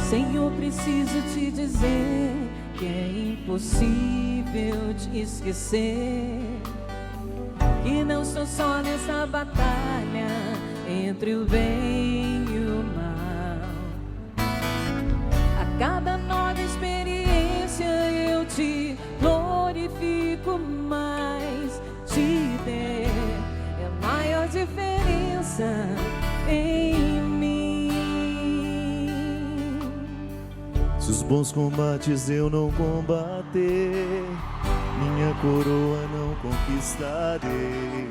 Senhor, preciso te dizer que é impossível te esquecer, que não estou só nessa batalha entre o bem e o mal. A cada nova experiência eu te glorifico mais. Te der é a maior diferença em mim. Se os bons combates eu não combater, minha coroa não conquistarei.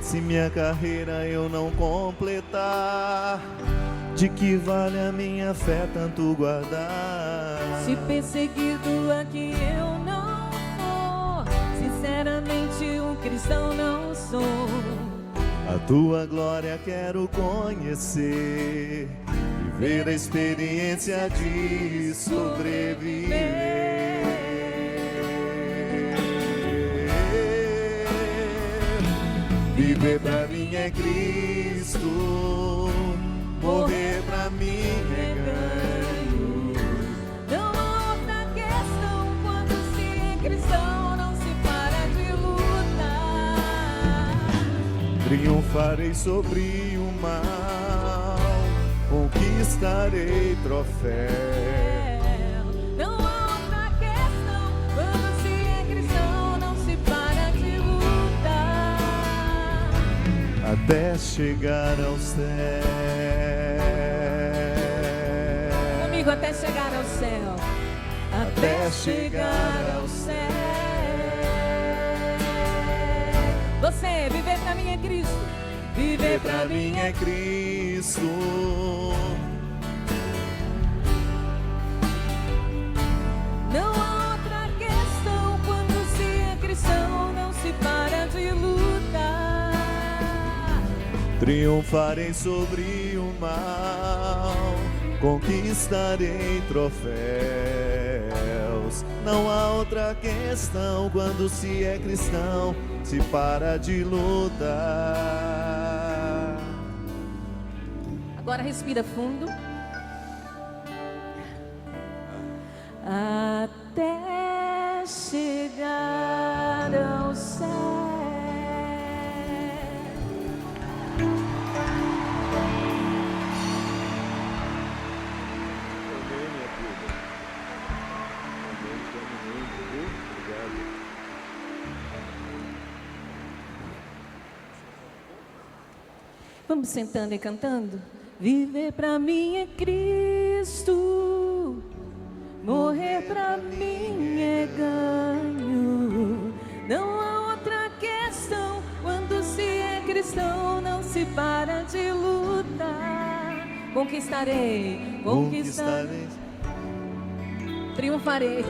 Se minha carreira eu não completar, de que vale a minha fé tanto guardar? Se perseguido aqui eu não for, sinceramente um cristão não sou. A tua glória quero conhecer, viver a experiência de sobreviver. Viver pra mim é Cristo, morrer pra mim é ganho. Não há outra questão quando se é cristão, não se para de lutar. Triunfarei sobre o mal, conquistarei troféu. Não há outra questão quando se é cristão, não se para de lutar. Até chegar ao céu. Comigo, até chegar ao céu. Até chegar ao céu. Você, viver pra mim é Cristo. Viver pra mim é Cristo. Não há outra questão quando se é cristão, não se para de lutar. Triunfarei sobre o mal, conquistarei troféus. Não há outra questão quando se é cristão, se para de lutar. Agora respira fundo. Até chegar ao céu. Vamos sentando e cantando. Viver pra mim é Cristo, morrer pra mim é ganho. Não há outra questão quando se é cristão, não se para de lutar. Conquistarei, conquistarei, triunfarei,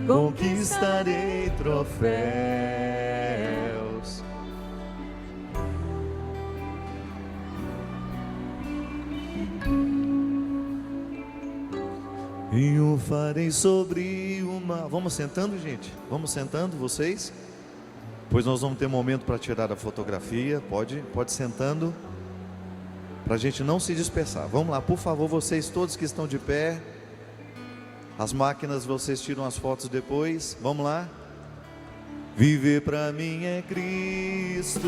conquistarei troféus. Triunfarei sobre uma... Vamos sentando, gente? Vamos sentando, vocês? Pois nós vamos ter um momento para tirar a fotografia. Pode sentando, para a gente não se dispersar. Vamos lá, por favor, vocês todos que estão de pé. As máquinas, vocês tiram as fotos depois. Vamos lá. Viver pra mim é Cristo,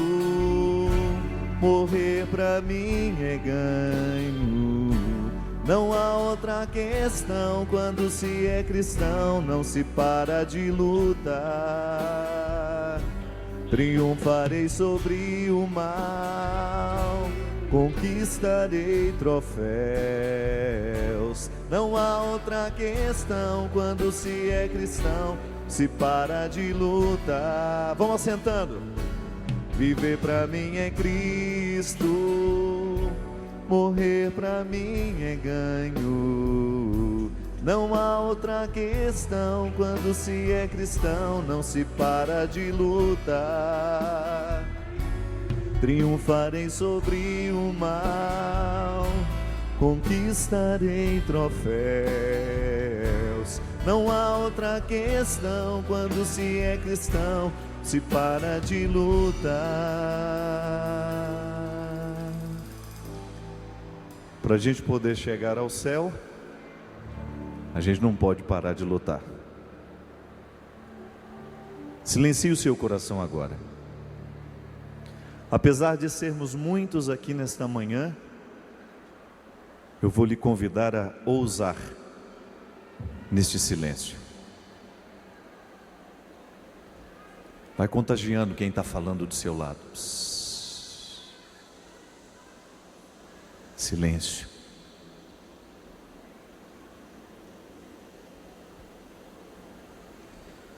morrer pra mim é ganho. Não há outra questão quando se é cristão, não se para de lutar. Triunfarei sobre o mal, conquistarei troféus. Não há outra questão quando se é cristão, se para de lutar. Vamos assentando. Viver pra mim é Cristo, morrer pra mim é ganho. Não há outra questão quando se é cristão, não se para de lutar. Triunfarei sobre o mal, conquistarei troféus. Não há outra questão quando se é cristão, se para de lutar. Para a gente poder chegar ao céu, A gente não pode parar de lutar. Silencie o seu coração agora. Apesar de sermos muitos aqui nesta manhã, eu vou lhe convidar a ousar neste silêncio. Vai contagiando quem está falando do seu lado. Psss. Silêncio.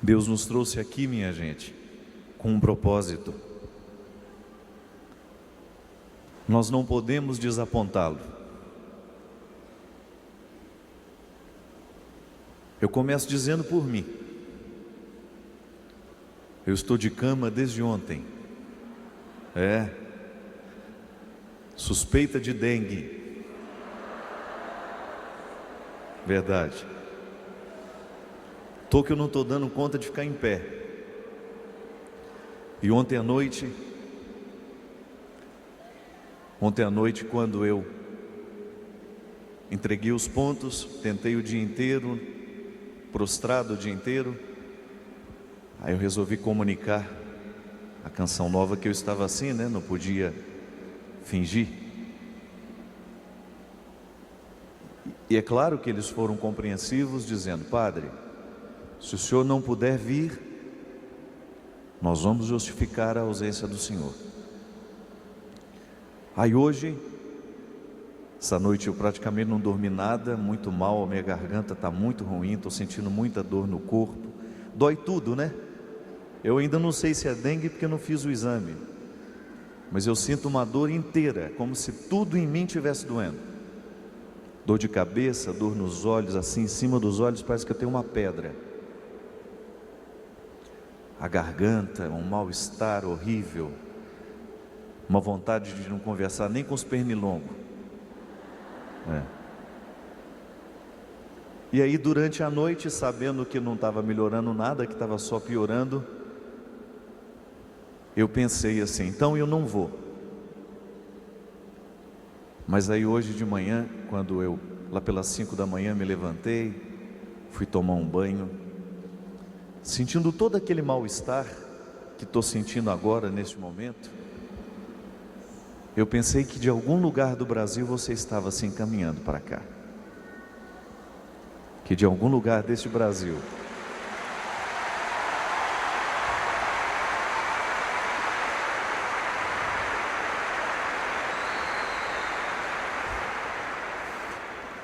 Deus nos trouxe aqui, minha gente, com um propósito. Nós não podemos desapontá-lo. Eu começo dizendo por mim. Eu estou de cama desde ontem. Suspeita de dengue. Verdade. Tô que eu não estou dando conta de ficar em pé. E ontem à noite, quando eu entreguei os pontos, tentei o dia inteiro, prostrado o dia inteiro, aí eu resolvi comunicar a canção nova, que eu estava assim, né? Não podia fingir. E é claro que eles foram compreensivos, dizendo: padre, se o senhor não puder vir, nós vamos justificar a ausência do senhor. Aí hoje, essa noite eu praticamente não dormi nada, muito mal, a minha garganta está muito ruim, estou sentindo muita dor no corpo, dói tudo, né? Eu ainda não sei se é dengue porque eu não fiz o exame, mas eu sinto uma dor inteira, como se tudo em mim estivesse doendo. Dor de cabeça, dor nos olhos, assim em cima dos olhos parece que eu tenho uma pedra. A garganta, um mal-estar horrível, uma vontade de não conversar nem com os pernilongos. E aí durante a noite, sabendo que não estava melhorando nada, que estava só piorando, eu pensei assim, então eu não vou. Mas aí hoje de manhã, quando eu, lá pelas 5 da manhã, me levantei, fui tomar um banho, sentindo todo aquele mal-estar que estou sentindo agora, neste momento, eu pensei que de algum lugar do Brasil você estava se encaminhando para cá. Que de algum lugar deste Brasil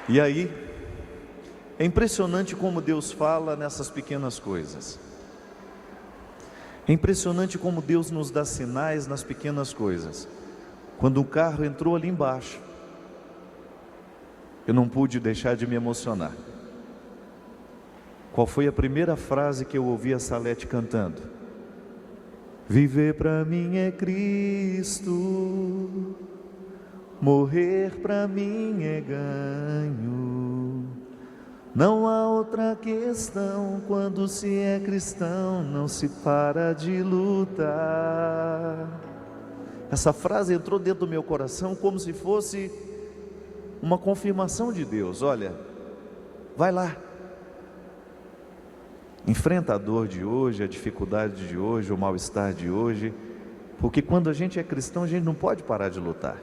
e aí, é impressionante como Deus fala nessas pequenas coisas. É impressionante como Deus nos dá sinais nas pequenas coisas. Quando o carro entrou ali embaixo, eu não pude deixar de me emocionar. Qual foi a primeira frase que eu ouvi a Salete cantando? Viver para mim é Cristo, morrer para mim é ganho. Não há outra questão, quando se é cristão, não se para de lutar. Essa frase entrou dentro do meu coração como se fosse uma confirmação de Deus. Olha, vai lá, enfrenta a dor de hoje, a dificuldade de hoje, o mal-estar de hoje, porque quando a gente é cristão, a gente não pode parar de lutar.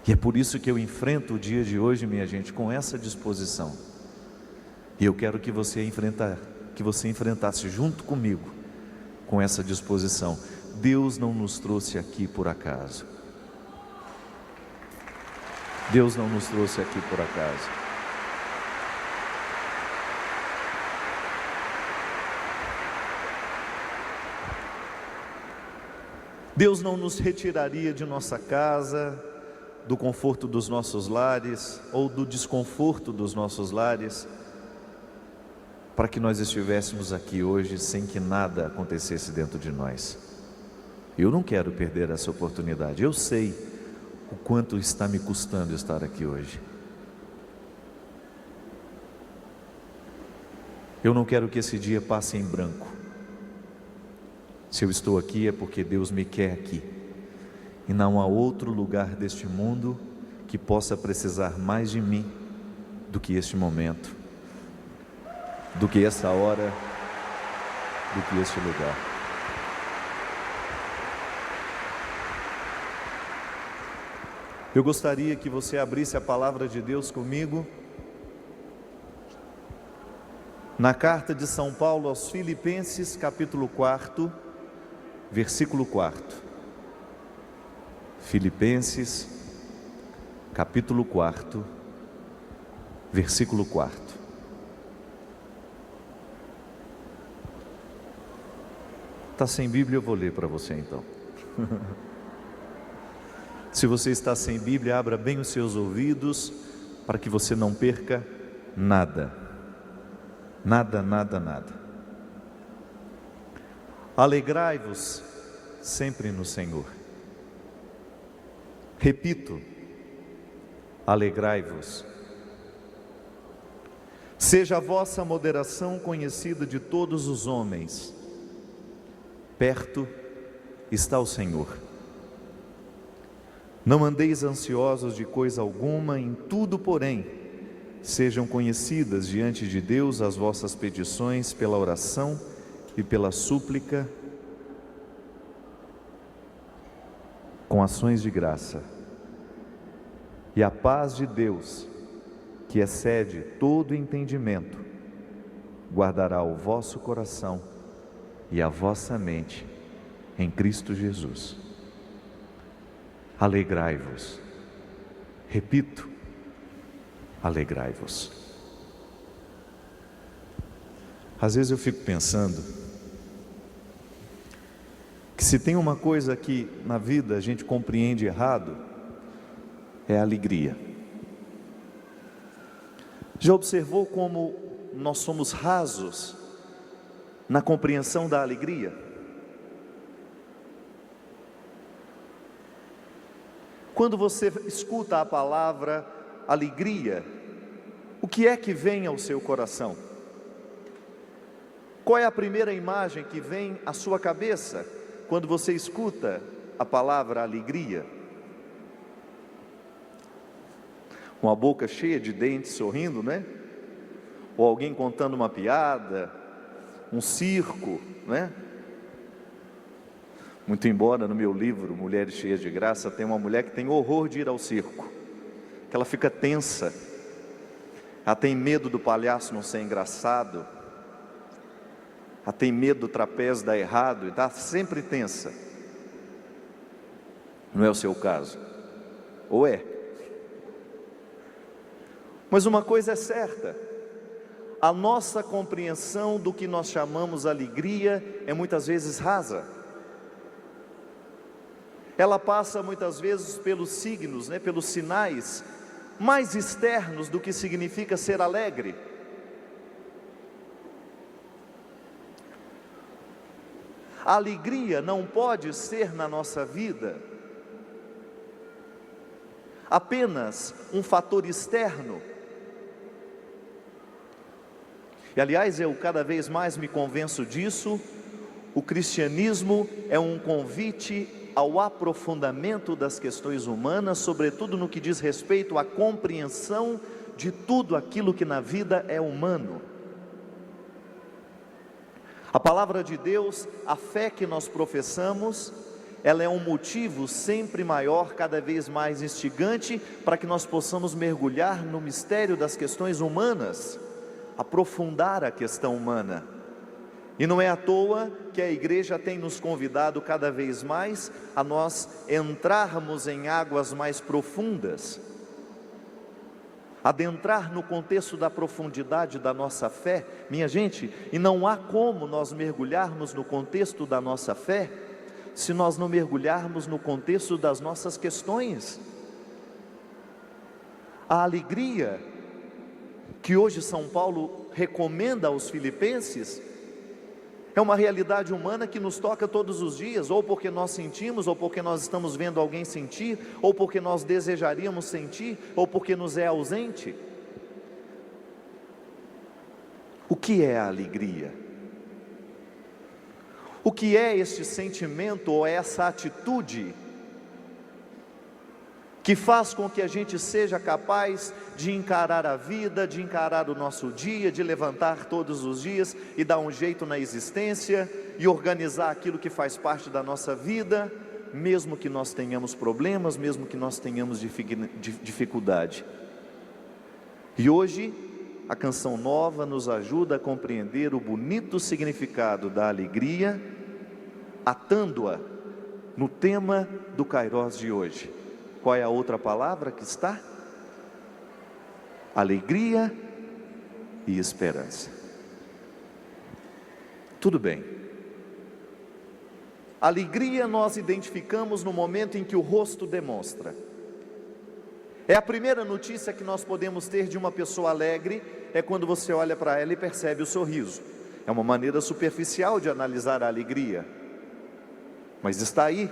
E é por isso que eu enfrento o dia de hoje, minha gente, com essa disposição. E eu quero que você enfrentasse junto comigo, com essa disposição. Deus não nos trouxe aqui por acaso. Deus não nos trouxe aqui por acaso. Deus não nos retiraria de nossa casa, do conforto dos nossos lares ou do desconforto dos nossos lares, para que nós estivéssemos aqui hoje sem que nada acontecesse dentro de nós. Eu não quero perder essa oportunidade. Eu sei o quanto está me custando estar aqui hoje. Eu não quero que esse dia passe em branco. Se eu estou aqui é porque Deus me quer aqui. E não há outro lugar deste mundo que possa precisar mais de mim do que este momento, do que essa hora, do que este lugar. Eu gostaria que você abrisse a palavra de Deus comigo na carta de São Paulo aos Filipenses, capítulo 4, versículo 4. Filipenses, capítulo 4, versículo 4. Está sem Bíblia, eu vou ler para você então. Se você está sem Bíblia, abra bem os seus ouvidos para que você não perca nada. Nada, nada, nada. Alegrai-vos sempre no Senhor. Repito, alegrai-vos. Seja a vossa moderação conhecida de todos os homens. Perto está o Senhor. Não andeis ansiosos de coisa alguma, em tudo, porém, sejam conhecidas diante de Deus as vossas petições pela oração e pela súplica, com ações de graça. E a paz de Deus, que excede todo entendimento, guardará o vosso coração e a vossa mente em Cristo Jesus. Alegrai-vos. Repito, alegrai-vos. Às vezes eu fico pensando que se tem uma coisa que na vida a gente compreende errado, é a alegria. Já observou como nós somos rasos na compreensão da alegria? Quando você escuta a palavra alegria, o que é que vem ao seu coração? Qual é a primeira imagem que vem à sua cabeça quando você escuta a palavra alegria? Uma boca cheia de dentes sorrindo, né? Ou alguém contando uma piada, um circo, né? Muito embora no meu livro, Mulheres Cheias de Graça, tem uma mulher que tem horror de ir ao circo, que ela fica tensa, ela tem medo do palhaço não ser engraçado, ela tem medo do trapézio dar errado, e está sempre tensa. Não é o seu caso? Ou é? Mas uma coisa é certa, a nossa compreensão do que nós chamamos alegria é muitas vezes rasa. Ela passa muitas vezes pelos signos, pelos sinais mais externos do que significa ser alegre. A alegria não pode ser na nossa vida apenas um fator externo. E aliás, eu cada vez mais me convenço disso. O cristianismo é um convite ao aprofundamento das questões humanas, sobretudo no que diz respeito à compreensão de tudo aquilo que na vida é humano. A palavra de Deus, a fé que nós professamos, ela é um motivo sempre maior, cada vez mais instigante, para que nós possamos mergulhar no mistério das questões humanas, aprofundar a questão humana. E não é à toa que a igreja tem nos convidado cada vez mais a nós entrarmos em águas mais profundas, adentrar no contexto da profundidade da nossa fé, minha gente, e não há como nós mergulharmos no contexto da nossa fé, se nós não mergulharmos no contexto das nossas questões. A alegria que hoje São Paulo recomenda aos filipenses, é uma realidade humana que nos toca todos os dias, ou porque nós sentimos, ou porque nós estamos vendo alguém sentir, ou porque nós desejaríamos sentir, ou porque nos é ausente. O que é a alegria? O que é este sentimento ou essa atitude que faz com que a gente seja capaz de encarar a vida, de encarar o nosso dia, de levantar todos os dias e dar um jeito na existência e organizar aquilo que faz parte da nossa vida, mesmo que nós tenhamos problemas, mesmo que nós tenhamos dificuldade. E hoje a canção nova nos ajuda a compreender o bonito significado da alegria, atando-a no tema do Kairos de hoje. Qual é a outra palavra que está? Alegria e esperança. Tudo bem. Alegria nós identificamos no momento em que o rosto demonstra. É a primeira notícia que nós podemos ter de uma pessoa alegre, é quando você olha para ela e percebe o sorriso. É uma maneira superficial de analisar a alegria, mas está aí.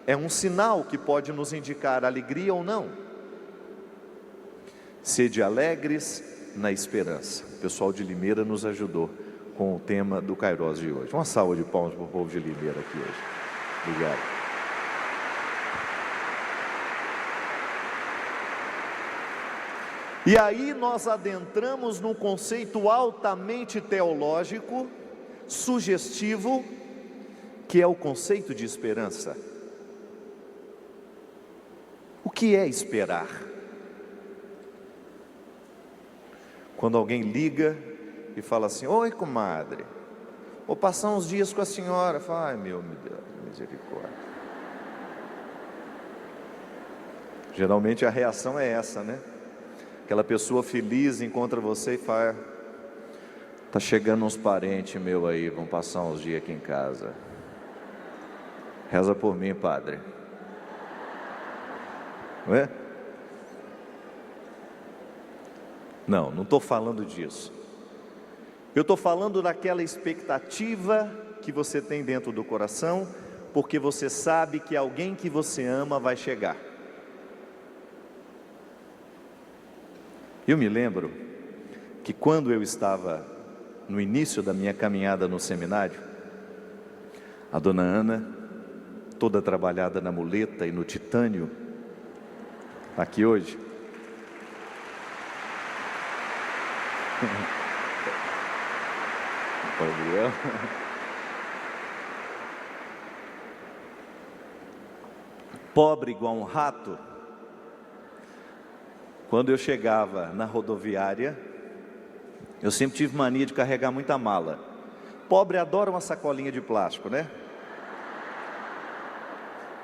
É um sinal que pode nos indicar alegria ou não. Sede alegres na esperança. O pessoal de Limeira nos ajudou com o tema do Kairos de hoje. Uma salva de palmas para o povo de Limeira aqui hoje. Obrigado. E aí nós adentramos num conceito altamente teológico, sugestivo, que é o conceito de esperança. O que é esperar? Quando alguém liga e fala assim: oi, comadre, vou passar uns dias com a senhora. Fala: ai, meu Deus, misericórdia. Geralmente a reação é essa, né? Aquela pessoa feliz encontra você e fala: tá chegando uns parentes meus aí, vão passar uns dias aqui em casa. Reza por mim, padre. Não é? Não estou falando disso. Eu estou falando daquela expectativa que você tem dentro do coração, porque você sabe que alguém que você ama vai chegar. Eu me lembro que quando eu estava no início da minha caminhada no seminário, a dona Ana, toda trabalhada na muleta e no titânio, está aqui hoje. Pobre igual um rato. Quando eu chegava na rodoviária, eu sempre tive mania de carregar muita mala. Pobre adora uma sacolinha de plástico, né?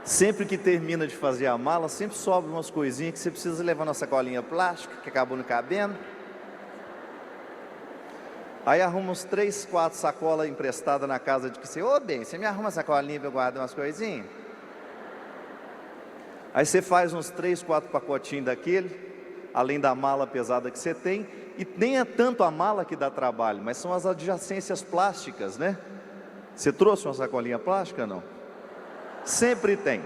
Sempre que termina de fazer a mala, sempre sobra umas coisinhas que você precisa levar na sacolinha plástica, que acabou não cabendo. Aí arruma uns 3, 4 sacolas emprestadas na casa de que você: ô bem, você me arruma uma sacolinha para eu guardar umas coisinhas? Aí você faz uns 3, 4 pacotinhos daquele, além da mala pesada que você tem, e nem é tanto a mala que dá trabalho, mas são as adjacências plásticas, né? Você trouxe uma sacolinha plástica, não? Sempre tem.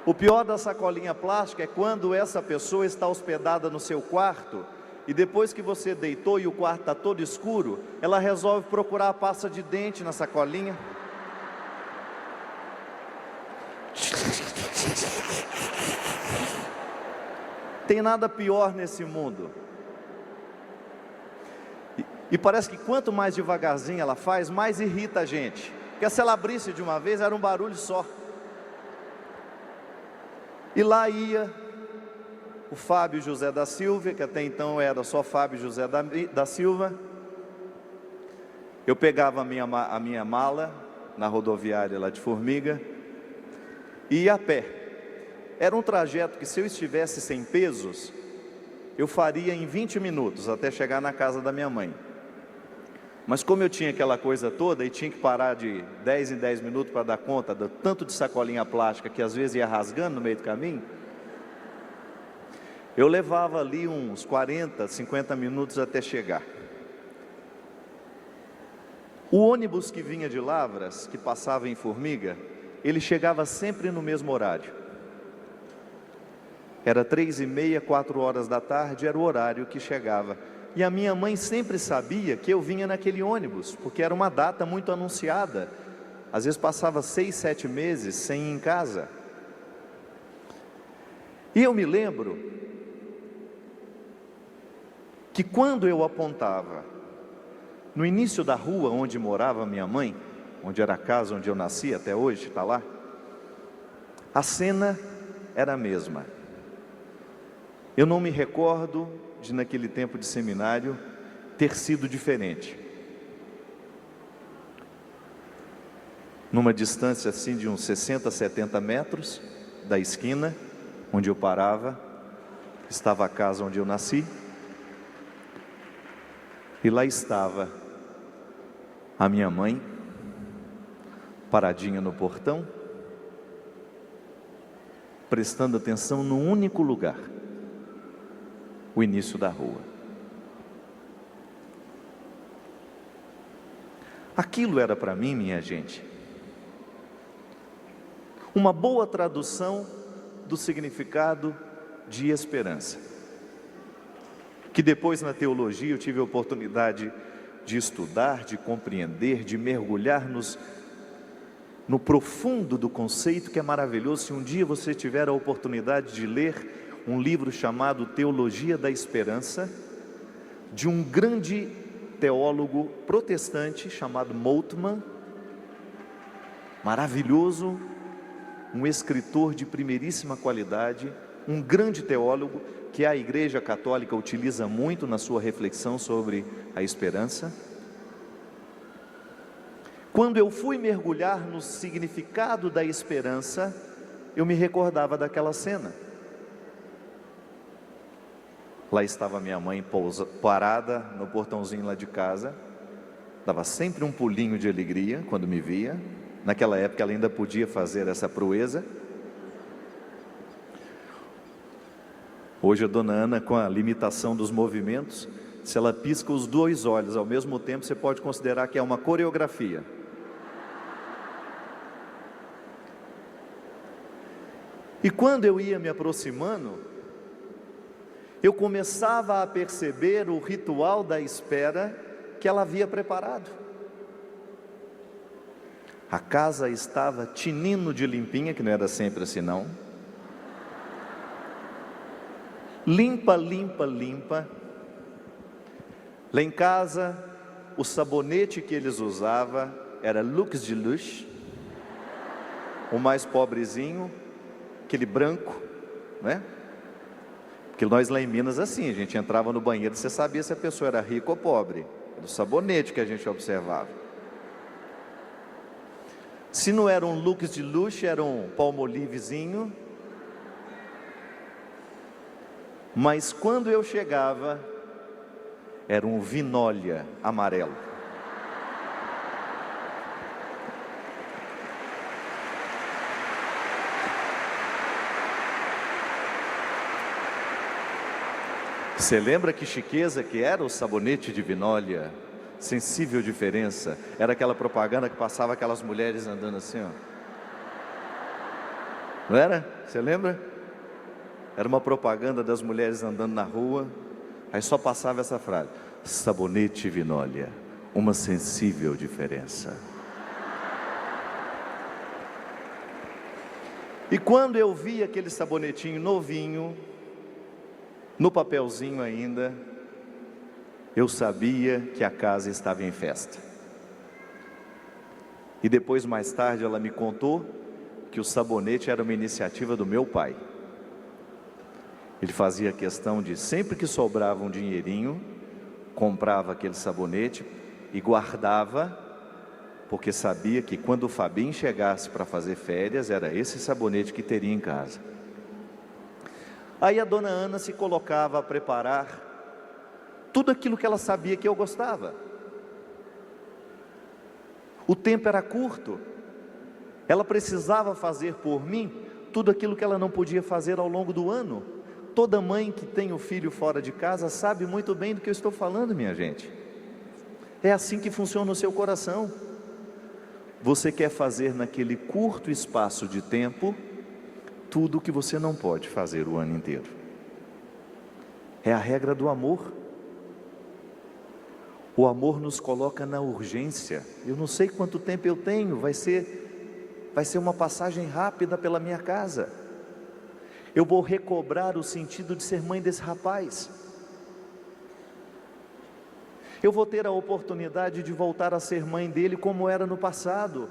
O pior da sacolinha plástica é quando essa pessoa está hospedada no seu quarto, e depois que você deitou e o quarto está todo escuro, ela resolve procurar a pasta de dente na sacolinha. Tem nada pior nesse mundo. E parece que quanto mais devagarzinho ela faz, mais irrita a gente. Porque se ela abrisse de uma vez, era um barulho só. E lá ia o Fábio José da Silva, que até então era só Fábio José da Silva. Eu pegava a minha mala na rodoviária lá de Formiga e ia a pé. Era um trajeto que, se eu estivesse sem pesos, eu faria em 20 minutos até chegar na casa da minha mãe. Mas como eu tinha aquela coisa toda e tinha que parar de 10 em 10 minutos para dar conta do tanto de sacolinha plástica que às vezes ia rasgando no meio do caminho, eu levava ali uns 40, 50 minutos até chegar. O ônibus que vinha de Lavras, que passava em Formiga, ele chegava sempre no mesmo horário. Era 3h30, 4 horas da tarde, era o horário que chegava. E a minha mãe sempre sabia que eu vinha naquele ônibus, porque era uma data muito anunciada. Às vezes passava 6, 7 meses sem ir em casa. E eu me lembro que quando eu apontava no início da rua onde morava minha mãe, onde era a casa onde eu nasci, até hoje está lá, a cena era a mesma. Eu não me recordo de, naquele tempo de seminário, ter sido diferente. Numa distância assim de uns 60, 70 metros da esquina onde eu parava, estava a casa onde eu nasci, e lá estava a minha mãe, paradinha no portão, prestando atenção no único lugar, o início da rua. Aquilo era para mim, minha gente, uma boa tradução do significado de esperança, que depois na teologia eu tive a oportunidade de estudar, de compreender, de mergulhar no profundo do conceito, que é maravilhoso. Se um dia você tiver a oportunidade de ler um livro chamado Teologia da Esperança, de um grande teólogo protestante chamado Moltmann, maravilhoso, um escritor de primeiríssima qualidade, um grande teólogo que a Igreja Católica utiliza muito na sua reflexão sobre a esperança. Quando eu fui mergulhar no significado da esperança, eu me recordava daquela cena. Lá estava minha mãe parada no portãozinho lá de casa, dava sempre um pulinho de alegria quando me via. Naquela época ela ainda podia fazer essa proeza. Hoje a dona Ana, com a limitação dos movimentos, se ela pisca os dois olhos ao mesmo tempo, você pode considerar que é uma coreografia. E quando eu ia me aproximando, eu começava a perceber o ritual da espera que ela havia preparado. A casa estava tinindo de limpinha, que não era sempre assim não. Limpa, limpa, limpa. Lá em casa, o sabonete que eles usavam era Lux de Luxe, o mais pobrezinho, aquele branco, né? Porque nós lá em Minas, assim, a gente entrava no banheiro e você sabia se a pessoa era rica ou pobre. Era o sabonete que a gente observava. Se não era um Lux de Luxe, era um Palmolivezinho. Mas quando eu chegava, era um Vinólia amarelo. Você lembra que chiqueza que era o sabonete de Vinólia? Sensível diferença. Era aquela propaganda que passava aquelas mulheres andando assim, ó. Não era? Você lembra? Era uma propaganda das mulheres andando na rua. Aí só passava essa frase: sabonete Vinólia, uma sensível diferença. E quando eu vi aquele sabonetinho novinho, no papelzinho ainda, eu sabia que a casa estava em festa. E depois, mais tarde, ela me contou que o sabonete era uma iniciativa do meu pai. Ele fazia questão de, sempre que sobrava um dinheirinho, comprava aquele sabonete e guardava, porque sabia que quando o Fabinho chegasse para fazer férias, era esse sabonete que teria em casa. Aí a dona Ana se colocava a preparar tudo aquilo que ela sabia que eu gostava. O tempo era curto, ela precisava fazer por mim tudo aquilo que ela não podia fazer ao longo do ano. Toda mãe que tem o filho fora de casa sabe muito bem do que eu estou falando, minha gente. É assim que funciona o seu coração. Você quer fazer naquele curto espaço de tempo tudo o que você não pode fazer o ano inteiro. É a regra do amor. O amor nos coloca na urgência. Eu não sei quanto tempo eu tenho, vai ser uma passagem rápida pela minha casa. eu vou recobrar o sentido de ser mãe desse rapaz. Eu vou ter a oportunidade de voltar a ser mãe dele como era no passado.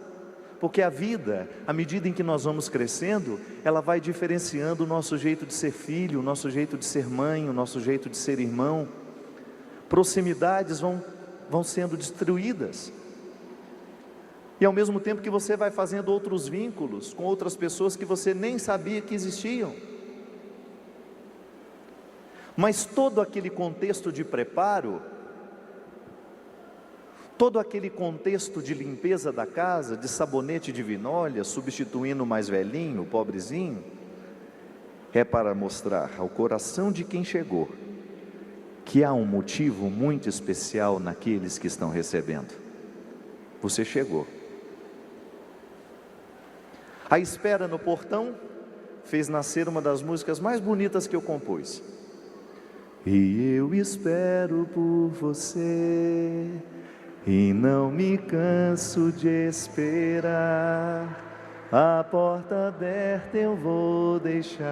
Porque a vida, à medida em que nós vamos crescendo, ela vai diferenciando o nosso jeito de ser filho, o nosso jeito de ser mãe, o nosso jeito de ser irmão. Proximidades vão sendo destruídas. E ao mesmo tempo que você vai fazendo outros vínculos com outras pessoas que você nem sabia que existiam. Mas todo aquele contexto de preparo, todo aquele contexto de limpeza da casa, de sabonete de vinolha, substituindo o mais velhinho, o pobrezinho, é para mostrar ao coração de quem chegou, que há um motivo muito especial naqueles que estão recebendo. Você chegou. A espera no portão fez nascer uma das músicas mais bonitas que eu compus. E eu espero por você, e não me canso de esperar, a porta aberta eu vou deixar,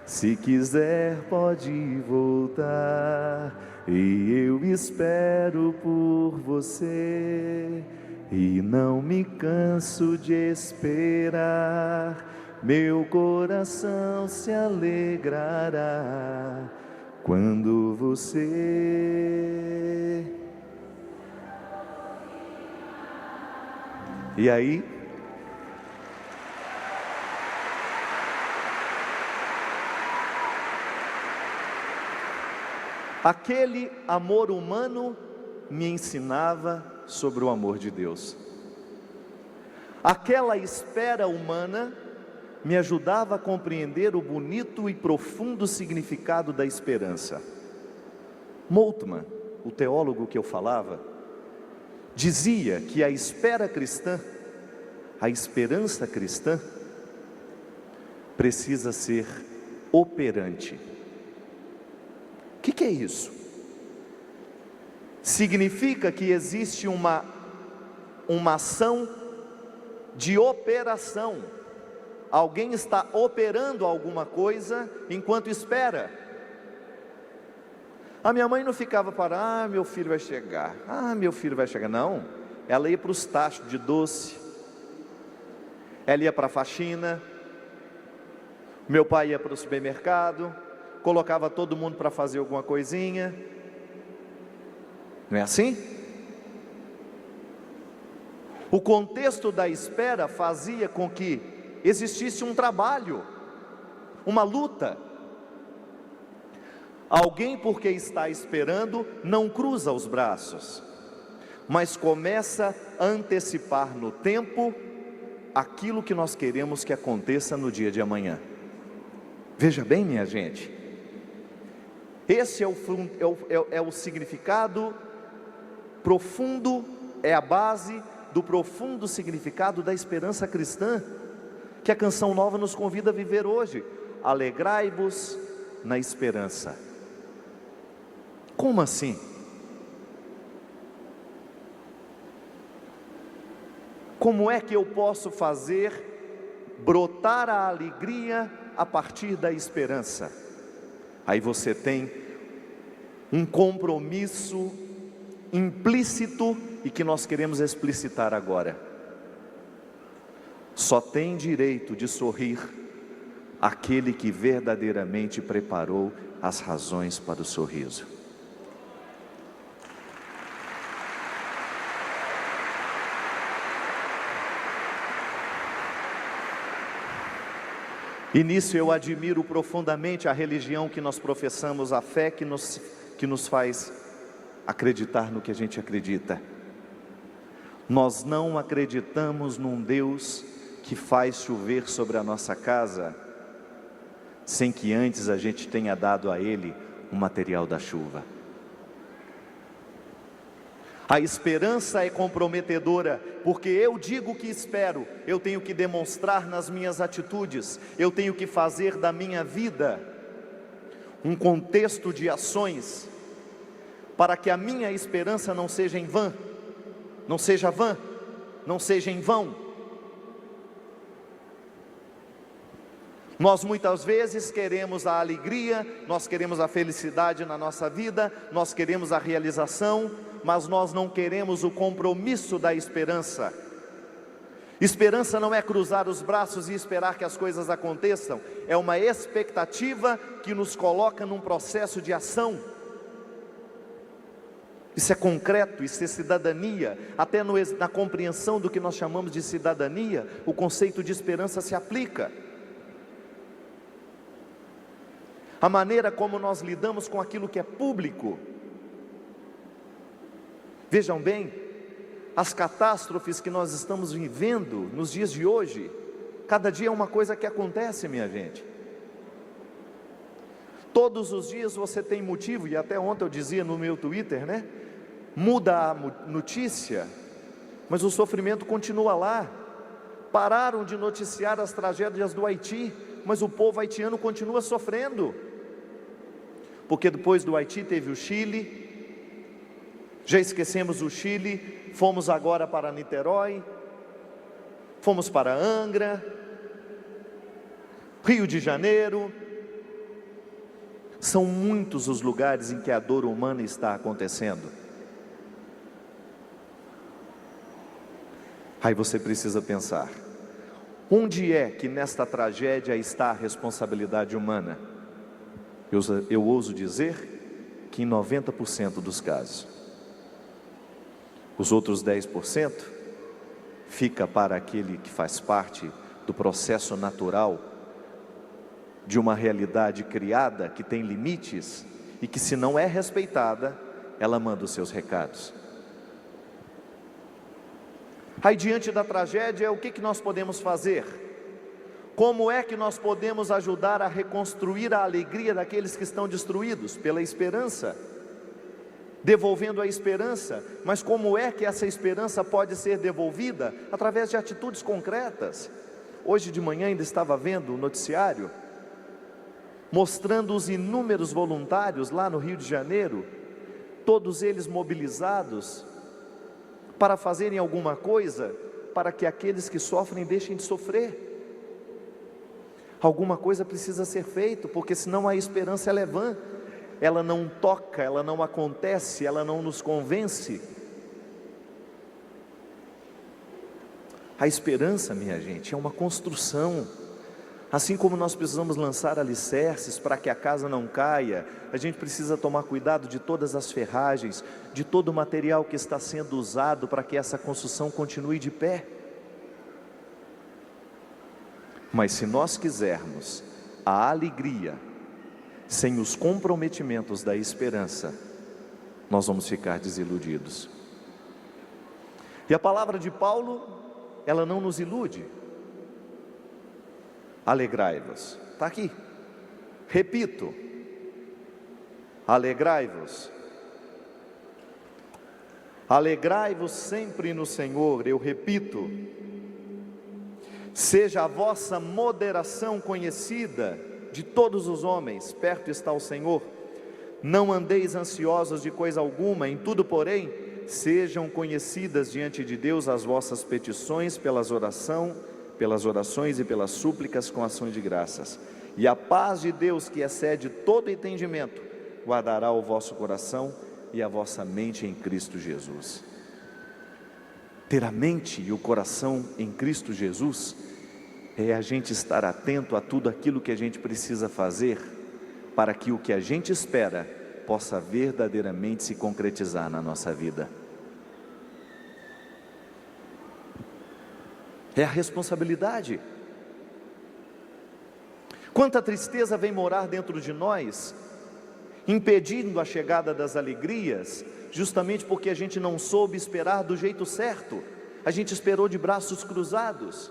se quiser pode voltar. E eu espero por você, e não me canso de esperar, meu coração se alegrará quando você... E aí, aquele amor humano me ensinava sobre o amor de Deus. Aquela espera humana me ajudava a compreender o bonito e profundo significado da esperança. Moltmann, o teólogo que eu falava, dizia que a espera cristã, a esperança cristã, precisa ser operante. O que é isso? Significa que existe uma ação de operação. Alguém está operando alguma coisa enquanto espera. A minha mãe não ficava para, meu filho vai chegar, meu filho vai chegar. Não, ela ia para os tachos de doce, ela ia para a faxina, meu pai ia para o supermercado, colocava todo mundo para fazer alguma coisinha. Não é assim? O contexto da espera fazia com que existisse um trabalho, uma luta. Alguém, porque está esperando, não cruza os braços, mas começa a antecipar no tempo aquilo que nós queremos que aconteça no dia de amanhã. Veja bem, minha gente, esse é o significado profundo, é a base do profundo significado da esperança cristã, que a Canção Nova nos convida a viver hoje. Alegrai-vos na esperança. Como assim? Como é que eu posso fazer brotar a alegria a partir da esperança? Aí você tem um compromisso implícito e que nós queremos explicitar agora. Só tem direito de sorrir aquele que verdadeiramente preparou as razões para o sorriso. E nisso eu admiro profundamente a religião que nós professamos, a fé que nos faz acreditar no que a gente acredita. Nós não acreditamos num Deus que faz chover sobre a nossa casa, sem que antes a gente tenha dado a Ele o material da chuva. A esperança é comprometedora, porque eu digo que espero, eu tenho que demonstrar nas minhas atitudes, eu tenho que fazer da minha vida um contexto de ações, para que a minha esperança não seja em vão, não seja vã, não seja em vão. Nós muitas vezes queremos a alegria, nós queremos a felicidade na nossa vida, nós queremos a realização, mas nós não queremos o compromisso da esperança. Esperança não é cruzar os braços e esperar que as coisas aconteçam, é uma expectativa que nos coloca num processo de ação. Isso é concreto, isso é cidadania. Até na compreensão do que nós chamamos de cidadania, o conceito de esperança se aplica. A maneira como nós lidamos com aquilo que é público. Vejam bem, as catástrofes que nós estamos vivendo nos dias de hoje, cada dia é uma coisa que acontece, minha gente. Todos os dias você tem motivo, e até ontem eu dizia no meu Twitter, né? Muda a notícia, mas o sofrimento continua lá. Pararam de noticiar as tragédias do Haiti, mas o povo haitiano continua sofrendo. Porque depois do Haiti teve o Chile, já esquecemos o Chile, fomos agora para Niterói, fomos para Angra, Rio de Janeiro. São muitos os lugares em que a dor humana está acontecendo. Aí você precisa pensar, onde é que nesta tragédia está a responsabilidade humana? Eu ouso dizer que em 90% dos casos. Os outros 10% fica para aquele que faz parte do processo natural de uma realidade criada que tem limites e que, se não é respeitada, ela manda os seus recados. Aí, diante da tragédia, o que nós podemos fazer? Como é que nós podemos ajudar a reconstruir a alegria daqueles que estão destruídos? Pela esperança, devolvendo a esperança. Mas como é que essa esperança pode ser devolvida? Através de atitudes concretas. Hoje de manhã ainda estava vendo o noticiário, mostrando os inúmeros voluntários lá no Rio de Janeiro, todos eles mobilizados para fazerem alguma coisa para que aqueles que sofrem deixem de sofrer. Alguma coisa precisa ser feita, porque senão a esperança ela é vã, ela não toca, ela não acontece, ela não nos convence. A esperança, minha gente, é uma construção. Assim como nós precisamos lançar alicerces para que a casa não caia, a gente precisa tomar cuidado de todas as ferragens, de todo o material que está sendo usado para que essa construção continue de pé. Mas se nós quisermos a alegria sem os comprometimentos da esperança, nós vamos ficar desiludidos. E a palavra de Paulo, ela não nos ilude. Alegrai-vos, está aqui, repito, alegrai-vos. Alegrai-vos sempre no Senhor, eu repito. Seja a vossa moderação conhecida de todos os homens, perto está o Senhor. Não andeis ansiosos de coisa alguma, em tudo, porém, sejam conhecidas diante de Deus as vossas petições pelas orações e pelas súplicas com ações de graças. E a paz de Deus, que excede todo entendimento, guardará o vosso coração e a vossa mente em Cristo Jesus. Ter a mente e o coração em Cristo Jesus é a gente estar atento a tudo aquilo que a gente precisa fazer para que o que a gente espera possa verdadeiramente se concretizar na nossa vida. É a responsabilidade. Quanta tristeza vem morar dentro de nós, impedindo a chegada das alegrias, justamente porque a gente não soube esperar do jeito certo. A gente esperou de braços cruzados.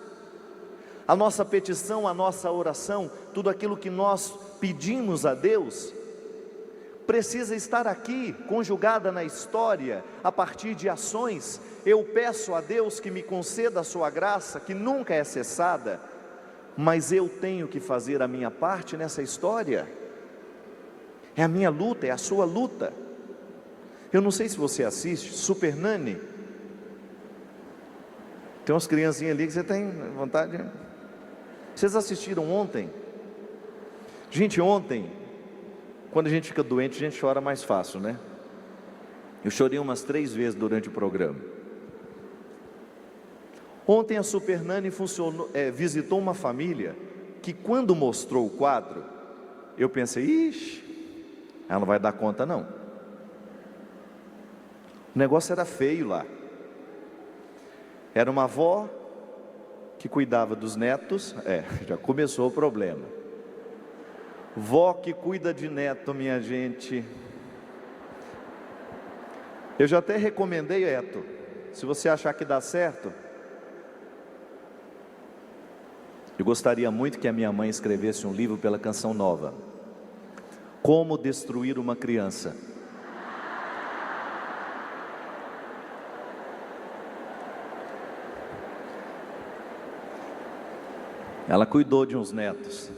A nossa petição, a nossa oração, tudo aquilo que nós pedimos a Deus, precisa estar aqui, conjugada na história, a partir de ações. Eu peço a Deus que me conceda a sua graça, que nunca é cessada, mas eu tenho que fazer a minha parte nessa história. É a minha luta, é a sua luta. Eu não sei se você assiste Super Nanny. Tem umas criancinhas ali que você tem vontade. Vocês assistiram ontem Gente, ontem, quando a gente fica doente, a gente chora mais fácil, né? Eu chorei umas 3 vezes durante o programa. Ontem a Super Nani visitou uma família que, quando mostrou o quadro, eu pensei, ixi, ela não vai dar conta não. O negócio era feio lá. Era uma avó que cuidava dos netos, já começou o problema. Vó que cuida de neto, minha gente. Eu já até recomendei, Eto, se você achar que dá certo, eu gostaria muito que a minha mãe escrevesse um livro pela Canção Nova. Como destruir uma criança. Ela cuidou de uns netos.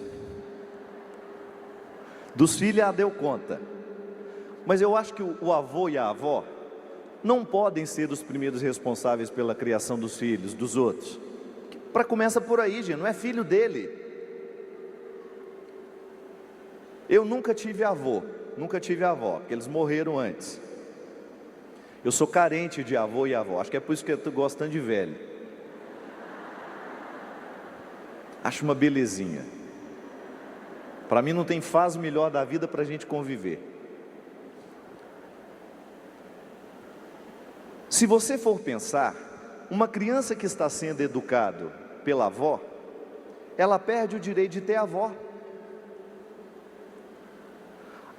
Dos filhos ela deu conta. Mas eu acho que o avô e a avó não podem ser os primeiros responsáveis pela criação dos filhos, dos outros. Para começar por aí, gente, não é filho dele. Eu nunca tive avô, nunca tive avó, porque eles morreram antes. Eu sou carente de avô e avó, acho que é por isso que eu estou gostando de velho. Acho uma belezinha. Para mim não tem fase melhor da vida para a gente conviver. Se você for pensar, uma criança que está sendo educada pela avó, ela perde o direito de ter avó.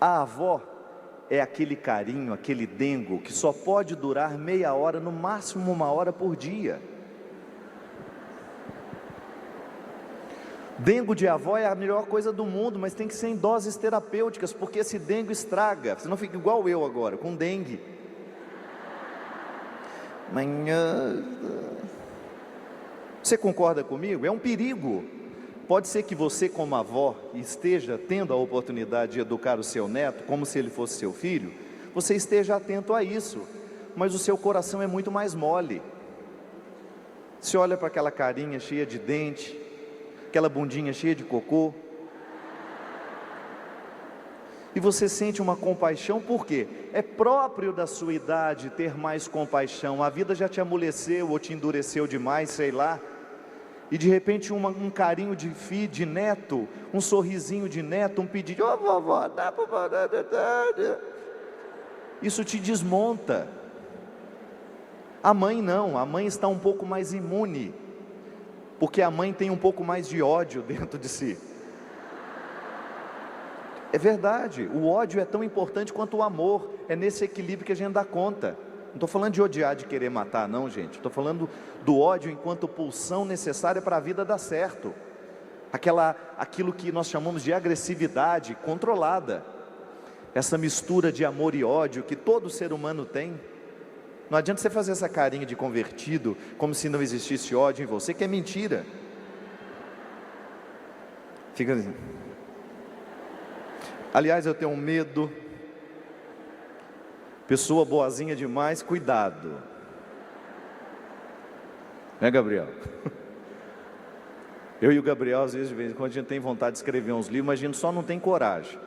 A avó é aquele carinho, aquele dengo que só pode durar meia hora, no máximo 1 hora por dia. Dengo de avó é a melhor coisa do mundo, mas tem que ser em doses terapêuticas, porque esse dengo estraga, senão fica igual eu agora, com dengue. Você concorda comigo? É um perigo. Pode ser que você, como avó, esteja tendo a oportunidade de educar o seu neto, como se ele fosse seu filho, você esteja atento a isso, mas o seu coração é muito mais mole. Você olha para aquela carinha cheia de dente, aquela bundinha cheia de cocô, e você sente uma compaixão, por quê? É próprio da sua idade ter mais compaixão, a vida já te amoleceu ou te endureceu demais, sei lá, e de repente um carinho de filho, de neto, um sorrisinho de neto, um pedido, ô vovó, dá pra... Isso te desmonta. A mãe não, a mãe está um pouco mais imune, porque a mãe tem um pouco mais de ódio dentro de si. É verdade, o ódio é tão importante quanto o amor, é nesse equilíbrio que a gente dá conta. Não estou falando de odiar, de querer matar não, gente, estou falando do ódio enquanto pulsão necessária para a vida dar certo. Aquilo que nós chamamos de agressividade controlada, essa mistura de amor e ódio que todo ser humano tem. Não adianta você fazer essa carinha de convertido, como se não existisse ódio em você, que é mentira. Fica assim. Aliás, eu tenho um medo. Pessoa boazinha demais, cuidado. Né, Gabriel? Eu e o Gabriel, às vezes, de vez em quando, a gente tem vontade de escrever uns livros, mas a gente só não tem coragem.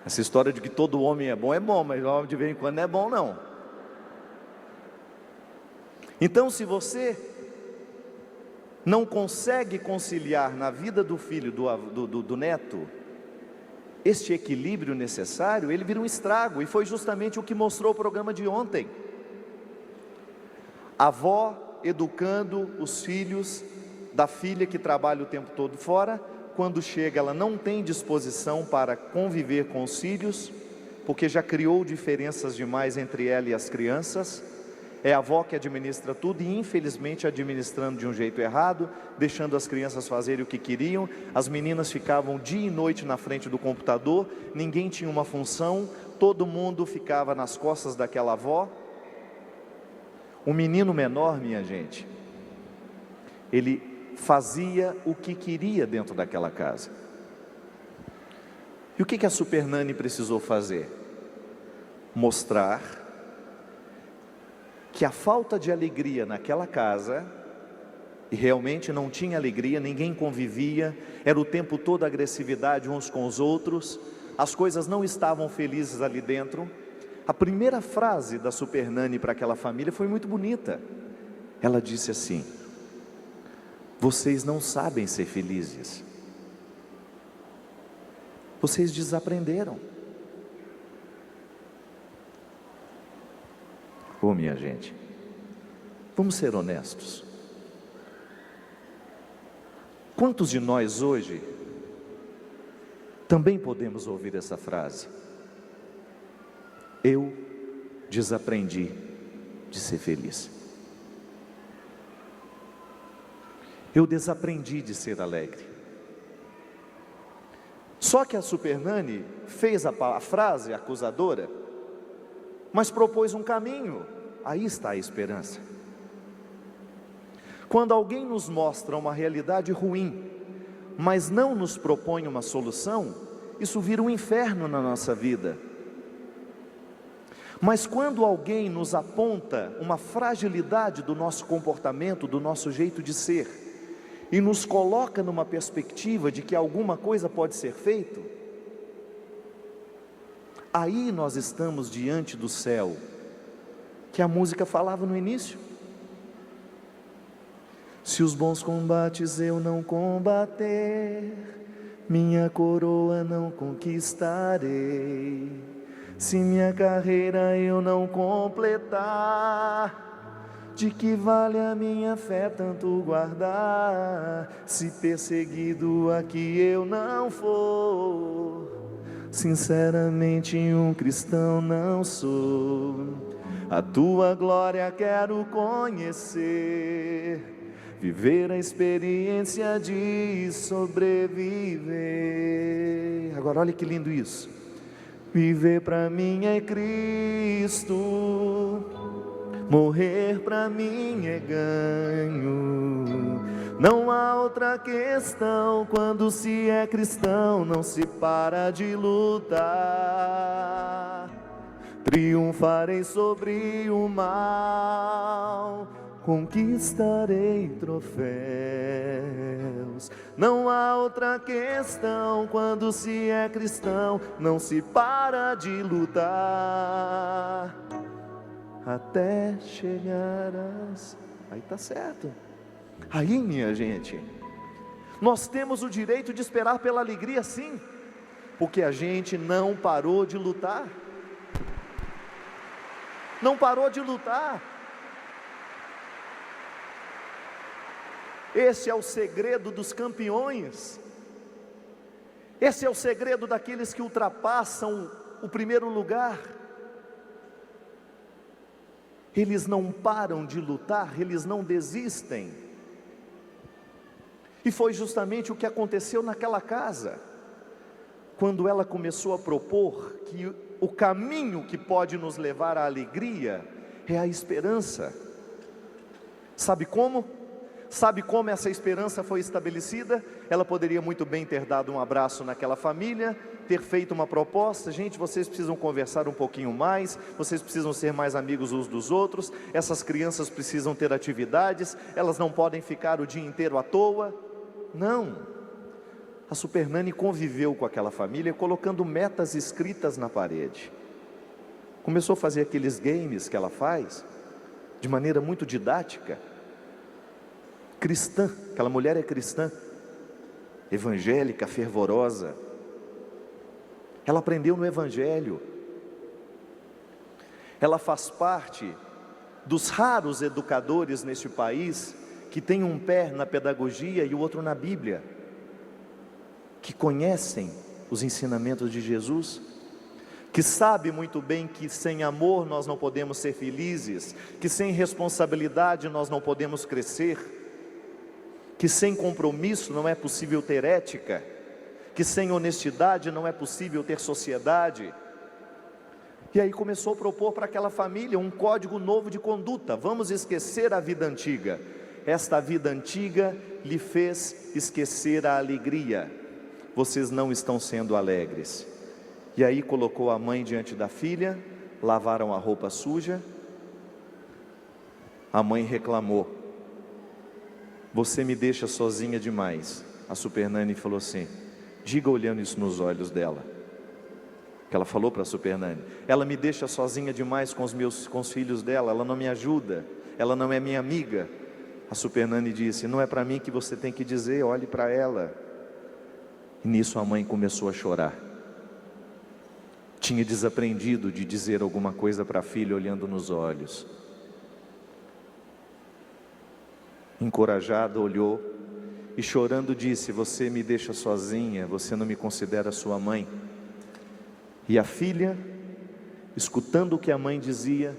Essa história de que todo homem é bom, mas homem de vez em quando não é bom não. Então, se você não consegue conciliar na vida do filho, do neto, este equilíbrio necessário, ele vira um estrago, e foi justamente o que mostrou o programa de ontem. A avó educando os filhos da filha que trabalha o tempo todo fora. Quando chega, ela não tem disposição para conviver com os filhos, porque já criou diferenças demais entre ela e as crianças. É a avó que administra tudo e infelizmente administrando de um jeito errado, deixando as crianças fazerem o que queriam. As meninas ficavam dia e noite na frente do computador, ninguém tinha uma função, todo mundo ficava nas costas daquela avó. O menino menor, minha gente, ele fazia o que queria dentro daquela casa. E o que a Super Nani precisou fazer? Mostrar que a falta de alegria naquela casa E realmente não tinha alegria, ninguém convivia, era o tempo todo agressividade uns com os outros, as coisas não estavam felizes ali dentro. A primeira frase da Super Nani para aquela família foi muito bonita. Ela disse assim: vocês não sabem ser felizes, vocês desaprenderam. Ô minha gente, vamos ser honestos. Quantos de nós hoje também podemos ouvir essa frase? Eu desaprendi de ser feliz. Eu desaprendi de ser alegre. Só que a Super Nani fez a frase acusadora, mas propôs um caminho. Aí está a esperança. Quando alguém nos mostra uma realidade ruim, mas não nos propõe uma solução, isso vira um inferno na nossa vida. Mas quando alguém nos aponta uma fragilidade do nosso comportamento, do nosso jeito de ser, e nos coloca numa perspectiva de que alguma coisa pode ser feito, aí nós estamos diante do céu, que a música falava no início. Se os bons combates eu não combater, minha coroa não conquistarei. Se minha carreira eu não completar, de que vale a minha fé tanto guardar? Se perseguido aqui eu não for, sinceramente um cristão não sou. A tua glória quero conhecer, viver a experiência de sobreviver. Agora olha que lindo isso. Viver para mim é Cristo, morrer para mim é ganho. Não há outra questão, quando se é cristão não se para de lutar. Triunfarei sobre o mal, conquistarei troféus. Não há outra questão, quando se é cristão não se para de lutar, até chegar às... Aí tá certo. Aí, minha gente, nós temos o direito de esperar pela alegria, sim, porque a gente não parou de lutar. Não parou de lutar. Esse é o segredo dos campeões. Esse é o segredo daqueles que ultrapassam o primeiro lugar. Eles não param de lutar, eles não desistem. E foi justamente o que aconteceu naquela casa, quando ela começou a propor que o caminho que pode nos levar à alegria é a esperança. Sabe como? Sabe como essa esperança foi estabelecida? Ela poderia muito bem ter dado um abraço naquela família, ter feito uma proposta: gente, vocês precisam conversar um pouquinho mais, vocês precisam ser mais amigos uns dos outros, essas crianças precisam ter atividades, elas não podem ficar o dia inteiro à toa. Não. A Super Nani conviveu com aquela família, colocando metas escritas na parede. Começou a fazer aqueles games que ela faz, de maneira muito didática. Cristã, aquela mulher é cristã, evangélica, fervorosa. Ela aprendeu no Evangelho. Ela faz parte dos raros educadores neste país que tem um pé na pedagogia e o outro na Bíblia, que conhecem os ensinamentos de Jesus, que sabe muito bem que sem amor nós não podemos ser felizes, que sem responsabilidade nós não podemos crescer, que sem compromisso não é possível ter ética, que sem honestidade não é possível ter sociedade. E aí começou a propor para aquela família um código novo de conduta: vamos esquecer a vida antiga. Esta vida antiga lhe fez esquecer a alegria. Vocês não estão sendo alegres. E aí colocou a mãe diante da filha, lavaram a roupa suja. A mãe reclamou: você me deixa sozinha demais. A Supernanny falou assim, diga olhando isso nos olhos dela, que ela falou para a Supernanny, ela me deixa sozinha demais com os filhos dela, ela não me ajuda, ela não é minha amiga. A Supernanny disse, não é para mim que você tem que dizer, olhe para ela. E nisso a mãe começou a chorar. Tinha desaprendido de dizer alguma coisa para a filha olhando nos olhos. Encorajada, olhou e chorando disse, você me deixa sozinha, você não me considera sua mãe. E a filha, escutando o que a mãe dizia,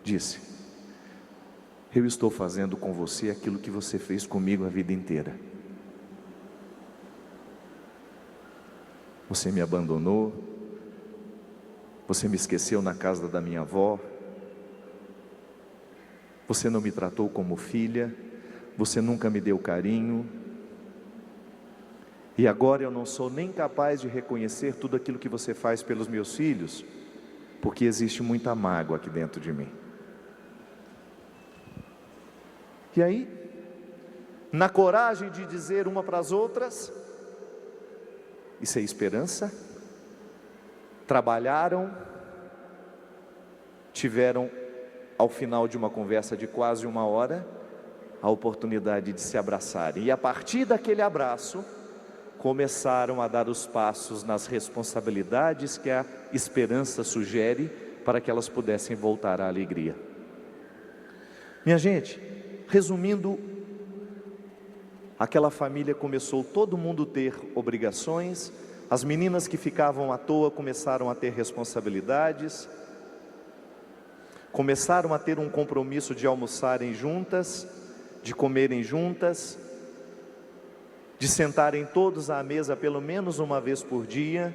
disse, eu estou fazendo com você aquilo que você fez comigo a vida inteira. Você me abandonou, você me esqueceu na casa da minha avó, você não me tratou como filha, você nunca me deu carinho, e agora eu não sou nem capaz de reconhecer tudo aquilo que você faz pelos meus filhos, porque existe muita mágoa aqui dentro de mim. E aí, na coragem de dizer uma para as outras, isso é esperança, trabalharam, tiveram ao final de uma conversa de quase 1 hora, a oportunidade de se abraçarem, e a partir daquele abraço, começaram a dar os passos nas responsabilidades que a esperança sugere, para que elas pudessem voltar à alegria. Minha gente, resumindo, aquela família começou todo mundo ter obrigações, as meninas que ficavam à toa começaram a ter responsabilidades, começaram a ter um compromisso de almoçarem juntas, de comerem juntas, de sentarem todos à mesa pelo menos uma vez por dia,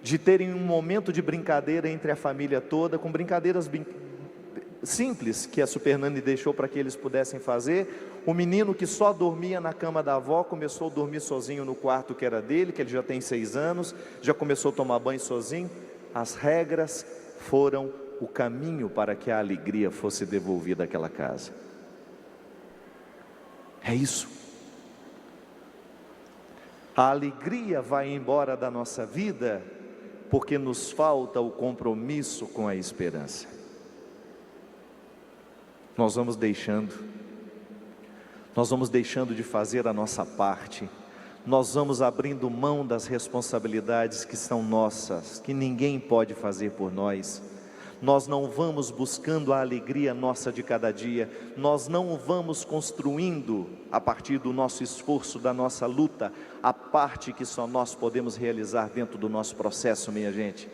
de terem um momento de brincadeira entre a família toda, com brincadeiras simples que a Supernanny deixou para que eles pudessem fazer. O menino que só dormia na cama da avó começou a dormir sozinho no quarto que era dele, que ele já tem 6 anos, já começou a tomar banho sozinho. As regras foram o caminho para que a alegria fosse devolvida àquela casa. É isso. A alegria vai embora da nossa vida porque nos falta o compromisso com a esperança. Nós vamos deixando de fazer a nossa parte, nós vamos abrindo mão das responsabilidades que são nossas, que ninguém pode fazer por nós. Nós não vamos buscando a alegria nossa de cada dia, nós não vamos construindo a partir do nosso esforço, da nossa luta, a parte que só nós podemos realizar dentro do nosso processo, minha gente.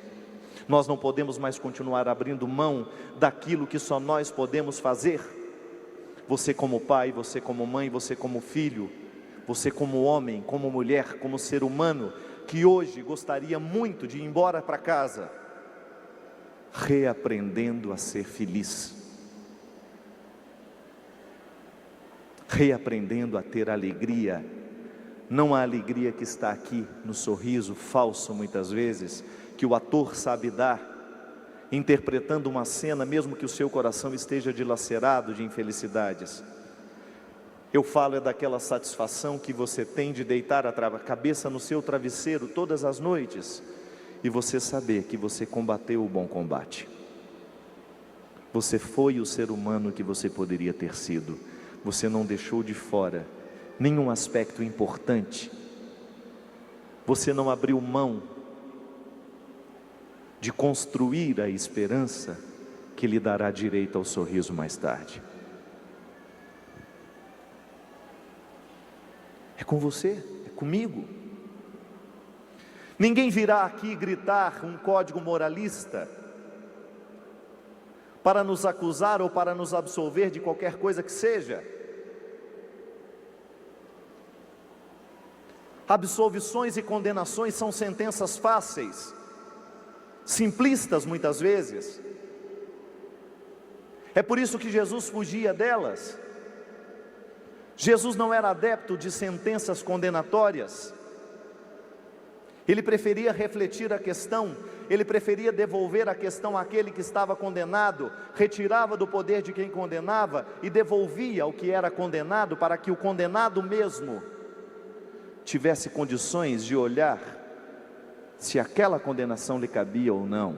Nós não podemos mais continuar abrindo mão daquilo que só nós podemos fazer. Você como pai, você como mãe, você como filho, você como homem, como mulher, como ser humano, que hoje gostaria muito de ir embora para casa, reaprendendo a ser feliz, reaprendendo a ter alegria, não a alegria que está aqui no sorriso falso muitas vezes, que o ator sabe dar, interpretando uma cena mesmo que o seu coração esteja dilacerado de infelicidades. Eu falo daquela satisfação que você tem de deitar a cabeça no seu travesseiro todas as noites, e você saber que você combateu o bom combate. Você foi o ser humano que você poderia ter sido. Você não deixou de fora nenhum aspecto importante. Você não abriu mão de construir a esperança que lhe dará direito ao sorriso mais tarde. É com você, é comigo. Ninguém virá aqui gritar um código moralista para nos acusar ou para nos absolver de qualquer coisa que seja. Absolvições e condenações são sentenças fáceis, simplistas muitas vezes. É por isso que Jesus fugia delas. Jesus não era adepto de sentenças condenatórias. Ele preferia refletir a questão, ele preferia devolver a questão àquele que estava condenado, retirava do poder de quem condenava e devolvia o que era condenado, para que o condenado mesmo tivesse condições de olhar se aquela condenação lhe cabia ou não.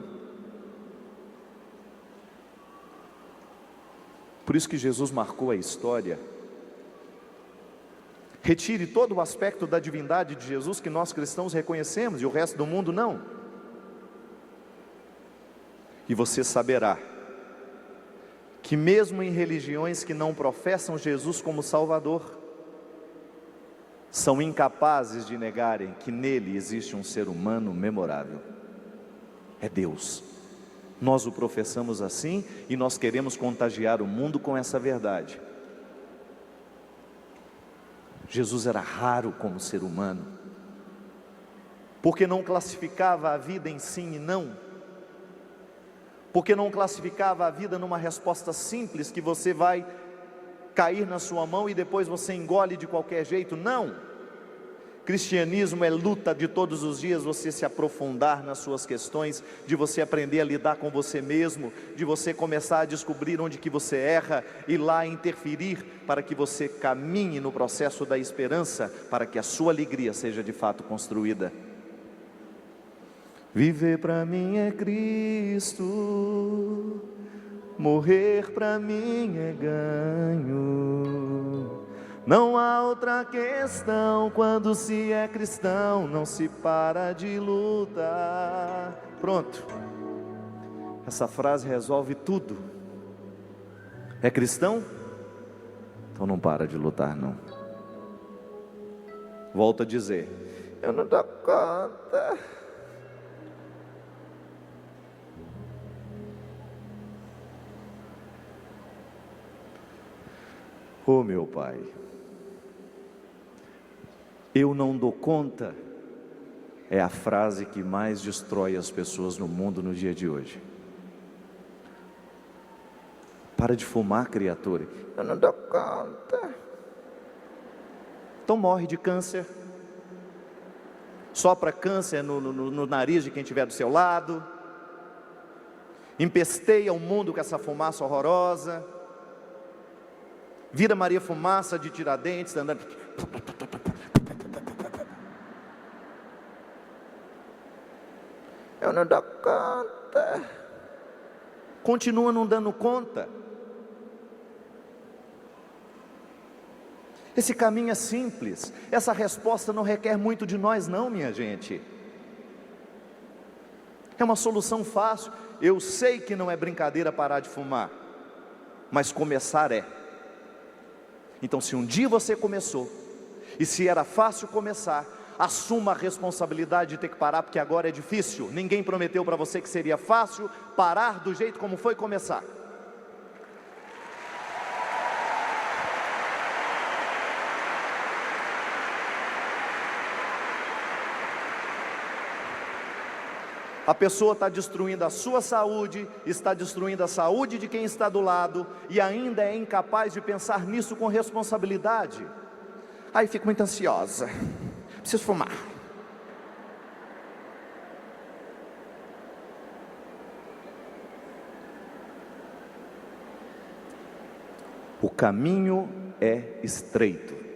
Por isso que Jesus marcou a história. Retire todo o aspecto da divindade de Jesus que nós cristãos reconhecemos e o resto do mundo não. E você saberá que mesmo em religiões que não professam Jesus como Salvador, são incapazes de negarem que nele existe um ser humano memorável. É Deus. Nós o professamos assim e nós queremos contagiar o mundo com essa verdade. Jesus era raro como ser humano, porque não classificava a vida em sim e não, porque não classificava a vida numa resposta simples que você vai cair na sua mão e depois você engole de qualquer jeito. Não, cristianismo é luta de todos os dias, você se aprofundar nas suas questões, de você aprender a lidar com você mesmo, de você começar a descobrir onde que você erra e lá interferir para que você caminhe no processo da esperança, para que a sua alegria seja de fato construída. Viver para mim é Cristo, morrer para mim é ganho. Não há outra questão, quando se é cristão, não se para de lutar. Pronto, essa frase resolve tudo. É cristão? Então não para de lutar não. Volto a dizer, eu não dou conta. Oh meu Pai, eu não dou conta, é a frase que mais destrói as pessoas no mundo no dia de hoje. Para de fumar, criatura. Eu não dou conta. Então morre de câncer. Sopra câncer no nariz de quem estiver do seu lado. Empesteia o mundo com essa fumaça horrorosa. Vira Maria Fumaça de Tiradentes, andando. Eu não dou conta. Continua não dando conta. Esse caminho é simples. Essa resposta não requer muito de nós não, minha gente. É uma solução fácil. Eu sei que não é brincadeira parar de fumar, mas começar é. Então se um dia você começou, e se era fácil começar, assuma a responsabilidade de ter que parar, porque agora é difícil. Ninguém prometeu para você que seria fácil parar do jeito como foi começar. A pessoa está destruindo a sua saúde, está destruindo a saúde de quem está do lado, e ainda é incapaz de pensar nisso com responsabilidade. Aí fico muito ansiosa, preciso fumar. O caminho é estreito.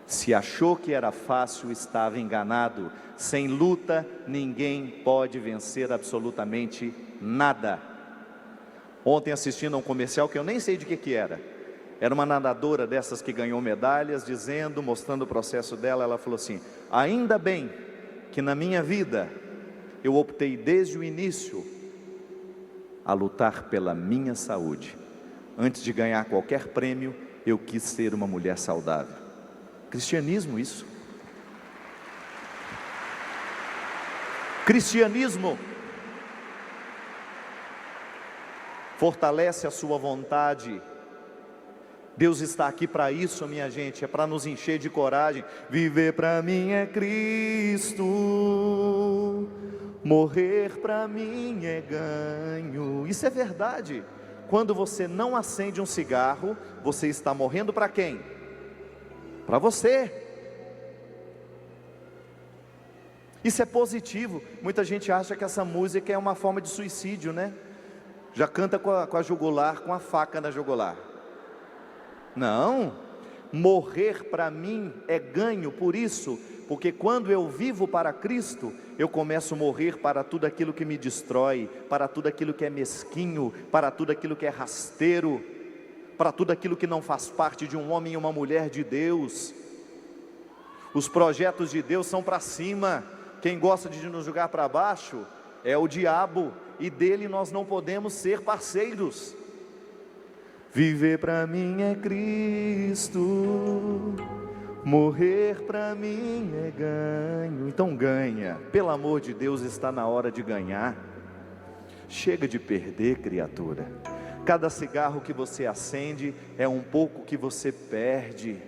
Se achou que era fácil, estava enganado. Sem luta, ninguém pode vencer absolutamente nada. Ontem assistindo a um comercial que eu nem sei de que era. Era uma nadadora dessas que ganhou medalhas, mostrando o processo dela. Ela falou assim: ainda bem que na minha vida eu optei desde o início a lutar pela minha saúde. Antes de ganhar qualquer prêmio, eu quis ser uma mulher saudável. Cristianismo isso. Cristianismo fortalece a sua vontade. Deus está aqui para isso, minha gente, é para nos encher de coragem. Viver para mim é Cristo, morrer para mim é ganho. Isso é verdade. Quando você não acende um cigarro, você está morrendo para quem? Para você. Isso é positivo. Muita gente acha que essa música é uma forma de suicídio, né? Já canta com a jugular, com a faca na jugular. Não, morrer para mim é ganho, porque quando eu vivo para Cristo, eu começo a morrer para tudo aquilo que me destrói, para tudo aquilo que é mesquinho, para tudo aquilo que é rasteiro, para tudo aquilo que não faz parte de um homem e uma mulher de Deus. Os projetos de Deus são para cima. Quem gosta de nos jogar para baixo é o diabo, e dele nós não podemos ser parceiros. Viver para mim é Cristo, morrer para mim é ganho. Então ganha, pelo amor de Deus, está na hora de ganhar. Chega de perder, criatura. Cada cigarro que você acende é um pouco que você perde.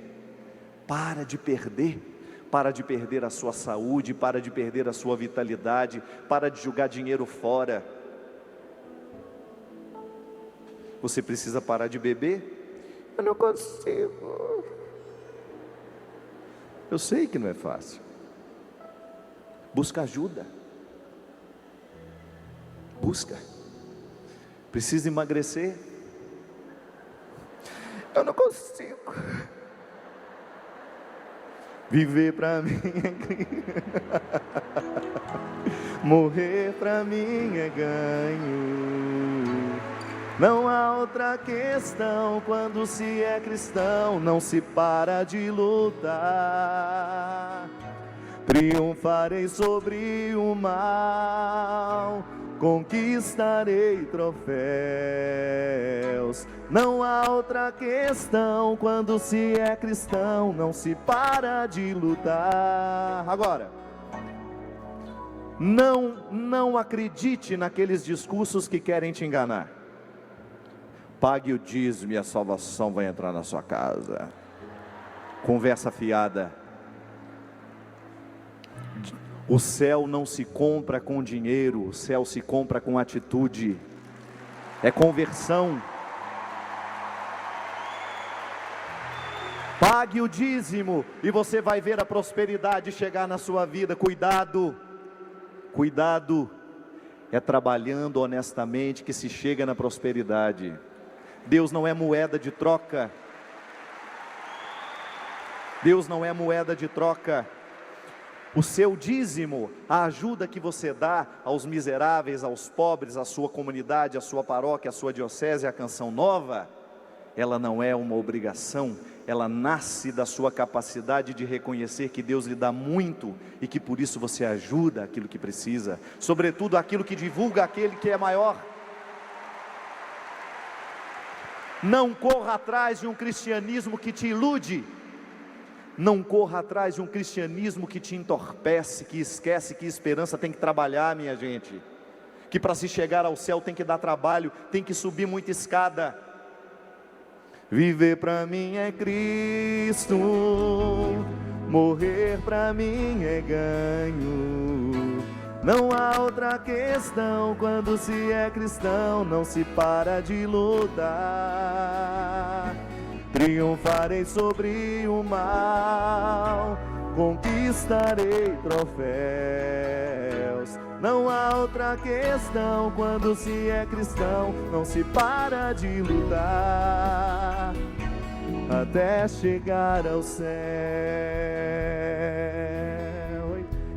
Para de perder. Para de perder a sua saúde, para de perder a sua vitalidade, para de jogar dinheiro fora. Você precisa parar de beber? Eu não consigo. Eu sei que não é fácil. Busca ajuda. Busca. Precisa emagrecer? Eu não consigo. Viver pra mim é morrer pra mim é ganho. Não há outra questão quando se é cristão, não se para de lutar. Triunfarei sobre o mal, conquistarei troféus. Não há outra questão quando se é cristão, não se para de lutar. Agora, não acredite naqueles discursos que querem te enganar. Pague o dízimo e a salvação vai entrar na sua casa. Conversa fiada. O céu não se compra com dinheiro, o céu se compra com atitude. É conversão. Pague o dízimo e você vai ver a prosperidade chegar na sua vida. Cuidado, cuidado. É trabalhando honestamente que se chega na prosperidade. Deus não é moeda de troca. Deus não é moeda de troca. O seu dízimo, a ajuda que você dá aos miseráveis, aos pobres, à sua comunidade, à sua paróquia, à sua diocese, à Canção Nova, ela não é uma obrigação, ela nasce da sua capacidade de reconhecer que Deus lhe dá muito e que por isso você ajuda aquilo que precisa, sobretudo aquilo que divulga aquele que é maior. Não corra atrás de um cristianismo que te ilude. Não corra atrás de um cristianismo que te entorpece, que esquece que esperança tem que trabalhar, minha gente. Que para se chegar ao céu tem que dar trabalho, tem que subir muita escada. Viver para mim é Cristo, morrer para mim é ganho. Não há outra questão quando se é cristão, não se para de lutar. Triunfarei sobre o mal, conquistarei troféus. Não há outra questão quando se é cristão, não se para de lutar até chegar ao céu.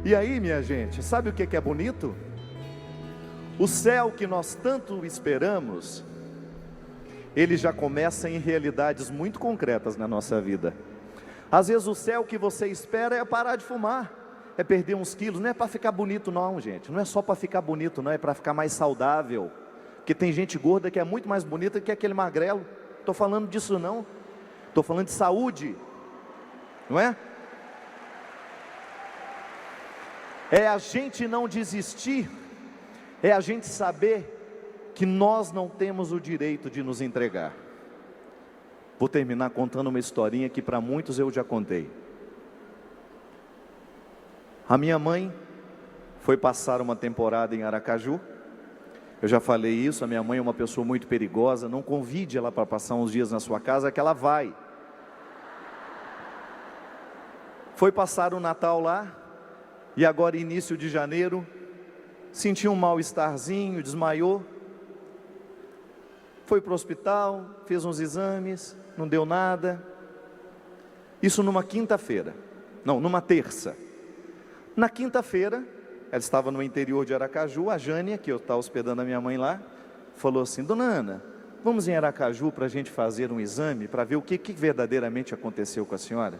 E aí, minha gente, sabe o que é bonito? O céu que nós tanto esperamos, ele já começa em realidades muito concretas na nossa vida. Às vezes o céu que você espera é parar de fumar, é perder uns quilos. Não é para ficar bonito não, gente. Não é só para ficar bonito não, é para ficar mais saudável. Porque tem gente gorda que é muito mais bonita que aquele magrelo. Estou falando disso não. Estou falando de saúde. Não é? É a gente não desistir. É a gente saber que nós não temos o direito de nos entregar. Vou terminar contando uma historinha que para muitos eu já contei. A minha mãe foi passar uma temporada em Aracaju. Eu já falei isso, a minha mãe é uma pessoa muito perigosa. Não convide ela para passar uns dias na sua casa, que ela vai. Foi passar o Natal lá. E agora, início de janeiro, sentiu um mal-estarzinho, desmaiou. Foi para o hospital, fez uns exames, não deu nada. Isso numa quinta-feira, não, numa terça. Na quinta-feira, ela estava no interior de Aracaju, a Jânia, que eu estava hospedando a minha mãe lá, falou assim: Dona Ana, vamos em Aracaju para a gente fazer um exame, para ver o que verdadeiramente aconteceu com a senhora?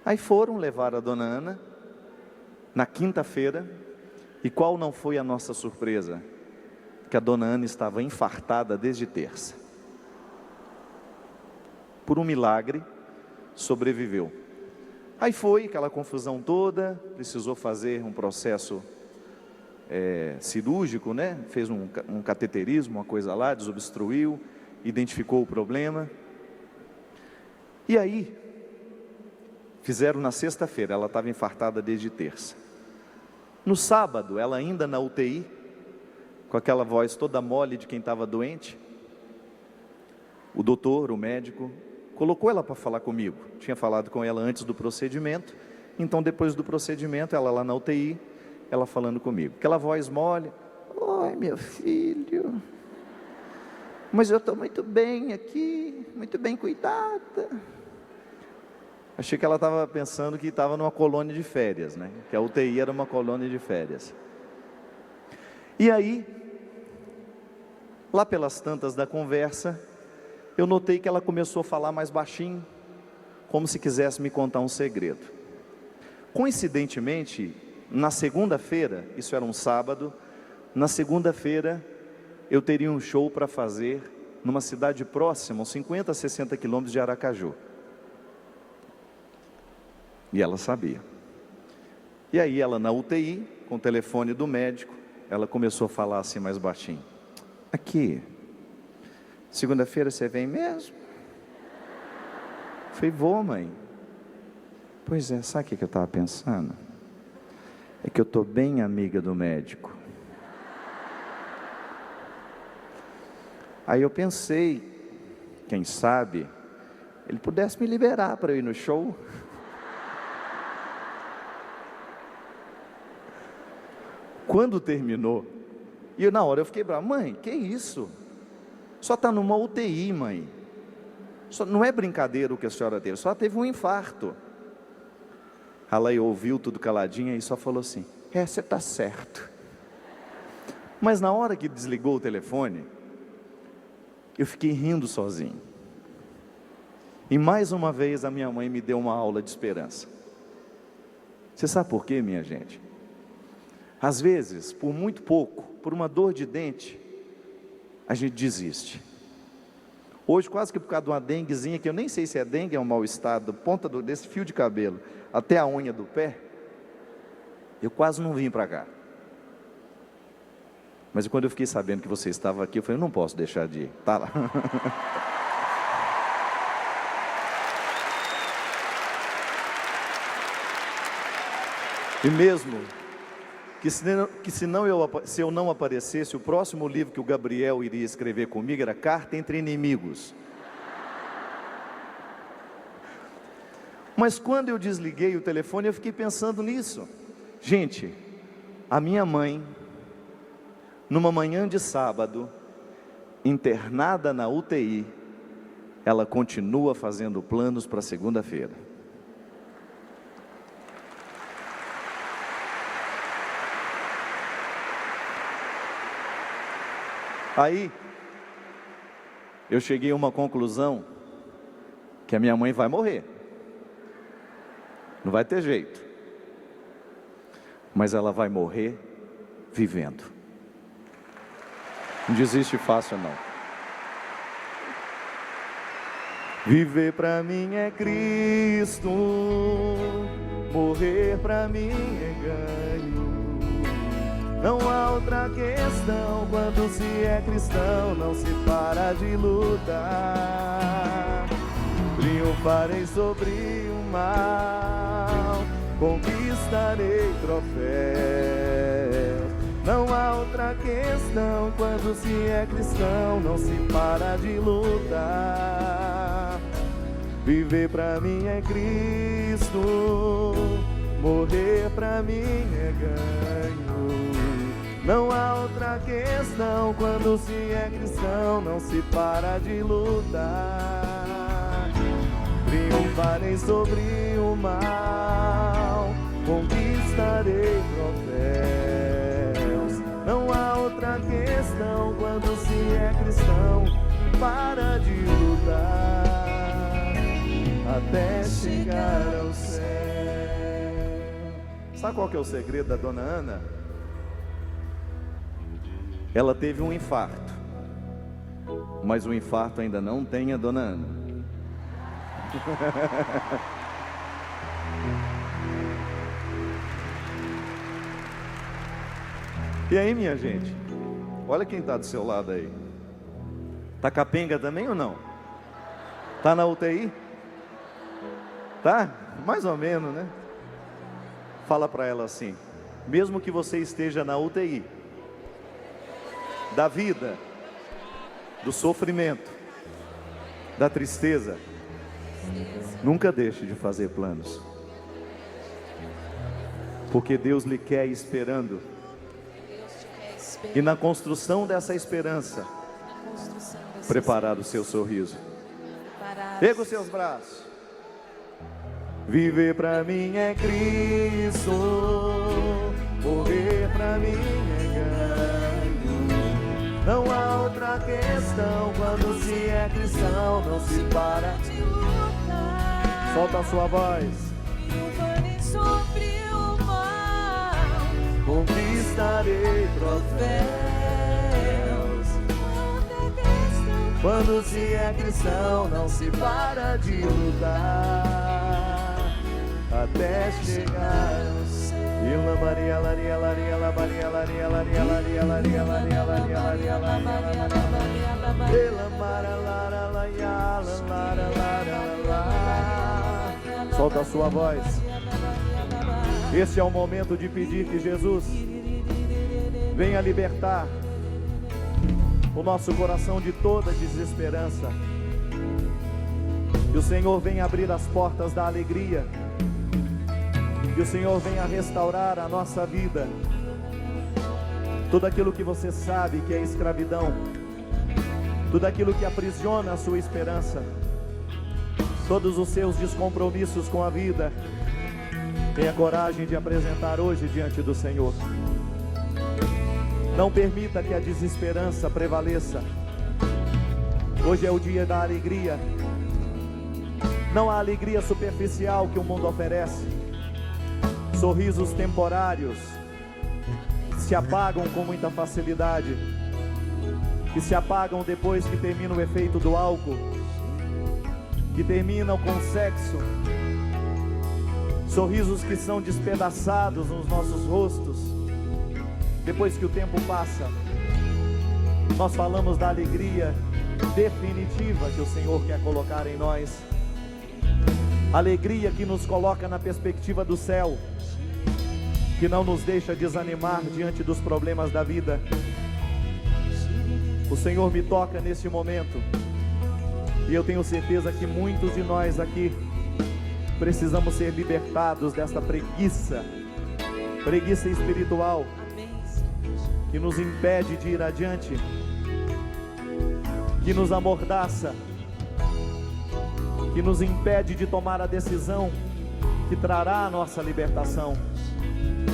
Aí foram levar a Dona Ana, na quinta-feira, e qual não foi a nossa surpresa? Que a Dona Ana estava infartada desde terça. Por um milagre, sobreviveu. Aí foi aquela confusão toda, precisou fazer um processo cirúrgico, né? Fez um cateterismo, uma coisa lá, desobstruiu, identificou o problema. E aí, fizeram na sexta-feira, ela estava infartada desde terça. No sábado, ela ainda na UTI, com aquela voz toda mole de quem estava doente, o doutor, o médico, colocou ela para falar comigo. Tinha falado com ela antes do procedimento, então depois do procedimento, ela lá na UTI, ela falando comigo. Aquela voz mole: oi, meu filho, mas eu estou muito bem aqui, muito bem cuidada. Achei que ela estava pensando que estava numa colônia de férias, né? Que a UTI era uma colônia de férias. E aí, lá pelas tantas da conversa, eu notei que ela começou a falar mais baixinho, como se quisesse me contar um segredo. Coincidentemente, na segunda-feira, isso era um sábado, na segunda-feira eu teria um show para fazer numa cidade próxima, uns 50 a 60 quilômetros de Aracaju. E ela sabia. E aí ela na UTI, com o telefone do médico, ela começou a falar assim mais baixinho: aqui, segunda-feira você vem mesmo? Falei: vou, mãe. Pois é, sabe o que eu estava pensando? É que eu estou bem amiga do médico. Aí eu pensei, quem sabe, ele pudesse me liberar para eu ir no show. Quando terminou, e na hora eu fiquei bravo: mãe, que isso? Só está numa UTI, mãe. Não é brincadeira o que a senhora teve, só teve um infarto. Ela ouviu tudo caladinha e só falou assim: você está certo. Mas na hora que desligou o telefone, eu fiquei rindo sozinho. E mais uma vez a minha mãe me deu uma aula de esperança. Você sabe por quê, minha gente? Às vezes, por muito pouco, por uma dor de dente, a gente desiste. Hoje, quase que por causa de uma denguezinha, que eu nem sei se é dengue, é um mal-estar, da ponta desse fio de cabelo até a unha do pé, eu quase não vim para cá. Mas quando eu fiquei sabendo que você estava aqui, eu falei: não posso deixar de ir. Tá lá. E mesmo que se eu não aparecesse, o próximo livro que o Gabriel iria escrever comigo era Carta entre Inimigos. Mas quando eu desliguei o telefone, eu fiquei pensando nisso. Gente, a minha mãe, numa manhã de sábado, internada na UTI, ela continua fazendo planos para segunda-feira. Aí, eu cheguei a uma conclusão, que a minha mãe vai morrer. Não vai ter jeito. Mas ela vai morrer vivendo. Não desiste fácil, não. Viver pra mim é Cristo, morrer pra mim é ganho. Não há outra questão, quando se é cristão, não se para de lutar. Triunfarei sobre o mal, conquistarei troféus. Não há outra questão, quando se é cristão, não se para de lutar. Viver pra mim é Cristo, morrer pra mim é ganho. Não há outra questão, quando se é cristão, não se para de lutar. Triunfarei sobre o mal, conquistarei troféus. Não há outra questão, quando se é cristão, para de lutar, até chegar ao céu. Sabe qual que é o segredo da dona Ana? Ela teve um infarto, mas o infarto ainda não tem a dona Ana. E aí, minha gente, olha quem está do seu lado aí. Tá capenga também ou não? Tá na UTI? Tá? Mais ou menos, né? Fala para ela assim: mesmo que você esteja na UTI da vida, do sofrimento, da tristeza, nunca deixe de fazer planos, porque Deus lhe quer esperando. E na construção dessa esperança, preparar o seu sorriso. Erga os seus braços. Viver pra mim é Cristo, morrer pra mim é ganho. Não há outra questão, quando se é cristão, não se para de lutar. Solta a sua voz. Triunfarei sobre o mal, Conquistarei troféus. Quando se é cristão, não se para de lutar, até chegar ao céu. Ila Maria, Laria, Laria, Laria, Laria, Laria, Laria, Laria, Laria, Laria, Laria, Laria, Ela Mara, Lara, Laia, Lara, Lara, Lara. Solta a sua voz. Esse é o momento de pedir que Jesus venha libertar o nosso coração de toda desesperança. Que o Senhor venha abrir as portas da alegria. Que o Senhor venha restaurar a nossa vida. Tudo aquilo que você sabe que é escravidão, tudo aquilo que aprisiona a sua esperança, todos os seus descompromissos com a vida, tenha coragem de apresentar hoje diante do Senhor. Não permita que a desesperança prevaleça. Hoje é o dia da alegria. Não há alegria superficial que o mundo oferece. Sorrisos temporários se apagam com muita facilidade, que se apagam depois que termina o efeito do álcool, que terminam com o sexo. Sorrisos que são despedaçados nos nossos rostos depois que o tempo passa. Nós falamos da alegria definitiva que o Senhor quer colocar em nós. Alegria que nos coloca na perspectiva do céu, que não nos deixa desanimar diante dos problemas da vida. O Senhor me toca neste momento, e eu tenho certeza que muitos de nós aqui precisamos ser libertados desta preguiça espiritual, que nos impede de ir adiante, que nos amordaça, que nos impede de tomar a decisão que trará a nossa libertação.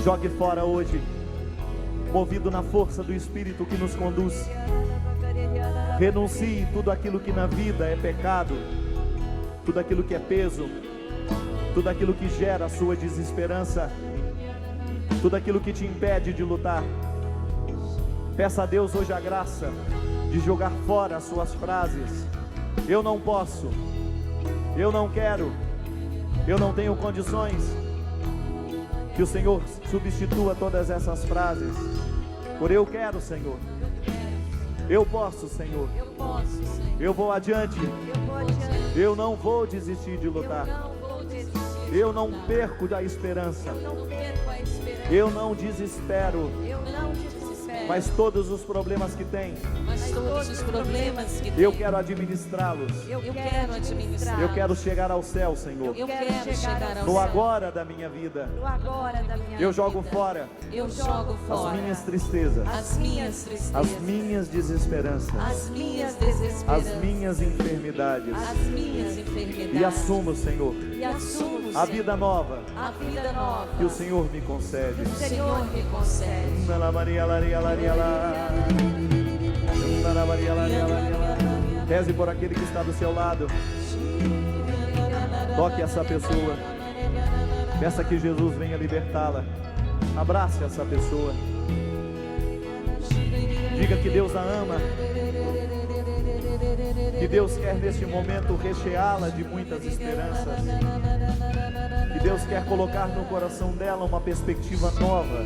Jogue fora hoje, movido na força do Espírito que nos conduz. Renuncie tudo aquilo que na vida é pecado, tudo aquilo que é peso, tudo aquilo que gera a sua desesperança, tudo aquilo que te impede de lutar. Peça a Deus hoje a graça de jogar fora as suas frases: eu não posso, eu não quero, eu não tenho condições. Que o Senhor substitua todas essas frases por eu quero, Senhor, eu posso, Senhor, eu vou adiante, eu não vou desistir de lutar, eu não perco a esperança, eu não desespero, Mas todos os problemas que tem, Mas todos os problemas que eu tem, quero administrá-los. eu quero administrar. Eu quero chegar ao céu, Senhor. Eu quero chegar ao No céu. agora da minha vida, No agora da minha eu jogo vida. fora Eu jogo as fora minhas tristezas, as minhas tristezas, as minhas desesperanças, as minhas as desesperanças, minhas enfermidades. as minhas enfermidades. E assumo, Senhor, E assumo, a Senhor, vida nova a vida nova que o Senhor me concede. que o Senhor me concede. Reze por aquele que está do seu lado. Toque essa pessoa. Peça que Jesus venha libertá-la. Abrace essa pessoa. Diga que Deus a ama. Que Deus quer neste momento recheá-la de muitas esperanças. Que Deus quer colocar no coração dela uma perspectiva nova.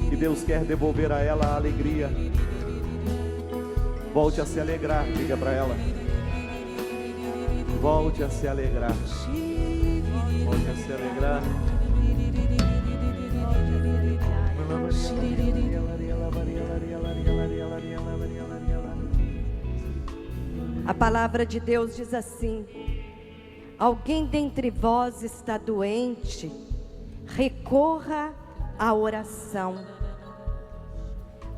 Que Deus quer devolver a ela a alegria. Volte a se alegrar, diga para ela. Volte a se alegrar. Volte a se alegrar. A palavra de Deus diz assim: alguém dentre vós está doente, recorra à oração.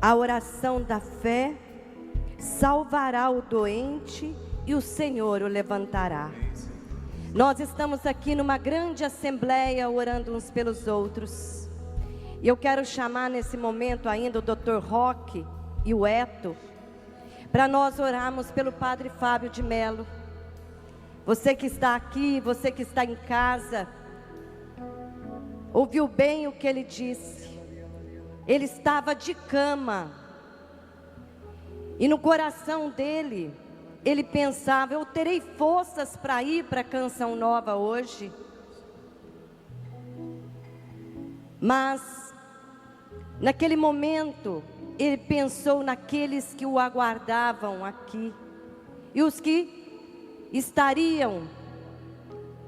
A oração da fé salvará o doente e o Senhor o levantará. Nós estamos aqui numa grande assembleia orando uns pelos outros. E eu quero chamar nesse momento ainda o Dr. Roque e o Eto, para nós orarmos pelo Padre Fábio de Mello. Você que está aqui, você que está em casa, ouviu bem o que ele disse. Ele estava de cama, e no coração dele, ele pensava: eu terei forças para ir para a Canção Nova hoje? Mas, naquele momento, ele pensou naqueles que o aguardavam aqui, e os que estariam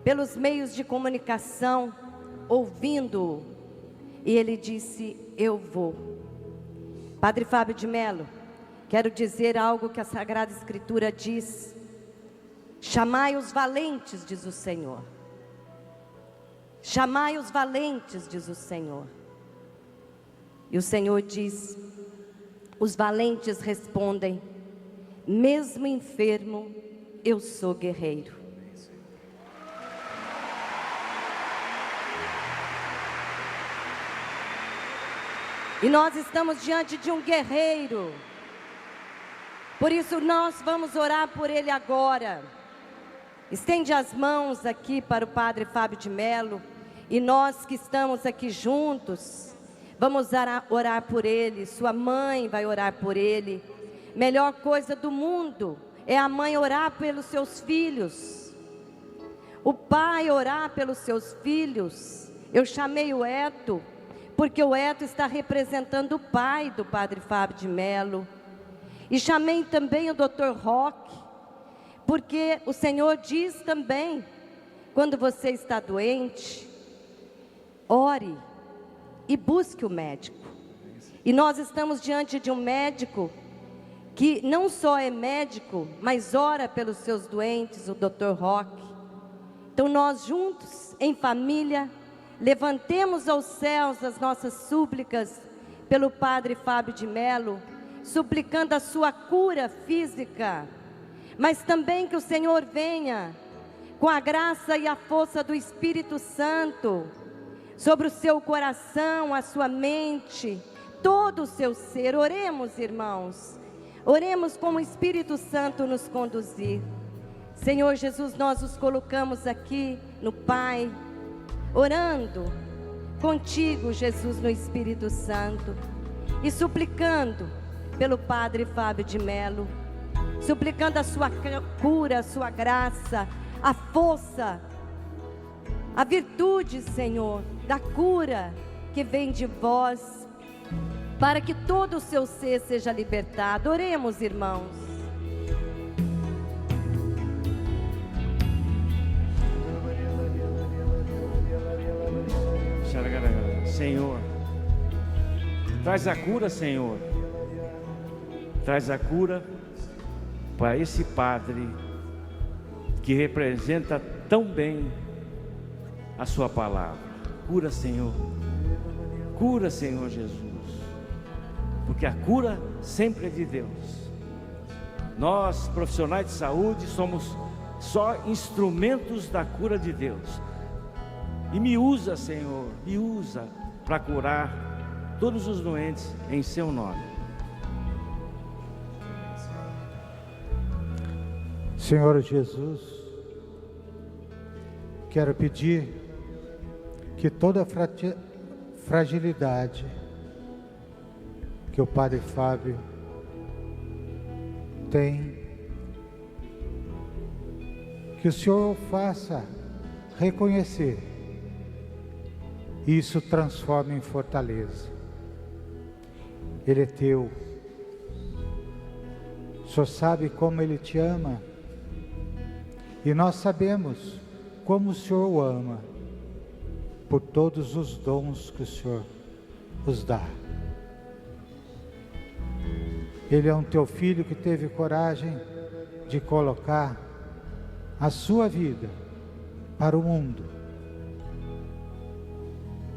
pelos meios de comunicação, ouvindo-o, e ele disse: eu vou. Padre Fábio de Mello, quero dizer algo que a Sagrada Escritura diz: chamai os valentes, diz o Senhor. Chamai os valentes, diz o Senhor. E o Senhor diz: os valentes respondem: mesmo enfermo, eu sou guerreiro. E nós estamos diante de um guerreiro. Por isso nós vamos orar por ele agora. Estende as mãos aqui para o Padre Fábio de Mello. E nós que estamos aqui juntos, vamos orar por ele. Sua mãe vai orar por ele. Melhor coisa do mundo é a mãe orar pelos seus filhos, o pai orar pelos seus filhos. Eu chamei o Eto, porque o Eto está representando o pai do Padre Fábio de Mello. E chamei também o Dr. Roque, porque o Senhor diz também: quando você está doente, ore e busque o médico. E nós estamos diante de um médico que não só é médico, mas ora pelos seus doentes, o Dr. Roque. Então nós juntos, em família, levantemos aos céus as nossas súplicas pelo Padre Fábio de Mello, suplicando a sua cura física, mas também que o Senhor venha com a graça e a força do Espírito Santo sobre o seu coração, a sua mente, todo o seu ser. Oremos, irmãos, oremos como o Espírito Santo nos conduzir. Senhor Jesus, nós os colocamos aqui no Pai, orando contigo, Jesus, no Espírito Santo, e suplicando pelo Padre Fábio de Mello, suplicando a sua cura, a sua graça, a força, a virtude, Senhor, da cura que vem de vós, para que todo o seu ser seja libertado. Oremos, irmãos. Senhor, Traz a cura, Senhor. Traz a cura para esse padre que representa tão bem a sua palavra. Cura, Senhor. Cura, Senhor Jesus. Porque a cura sempre é de Deus. Nós, profissionais de saúde, somos só instrumentos da cura de Deus. E me usa, Senhor, me usa para curar todos os doentes em seu nome. Senhor Jesus, quero pedir que toda fragilidade que o Padre Fábio tem, que o Senhor o faça reconhecer e isso transforma em fortaleza. Ele é teu. O Senhor sabe como Ele te ama e nós sabemos como o Senhor o ama por todos os dons que o Senhor os dá. Ele é um teu filho que teve coragem de colocar a sua vida para o mundo.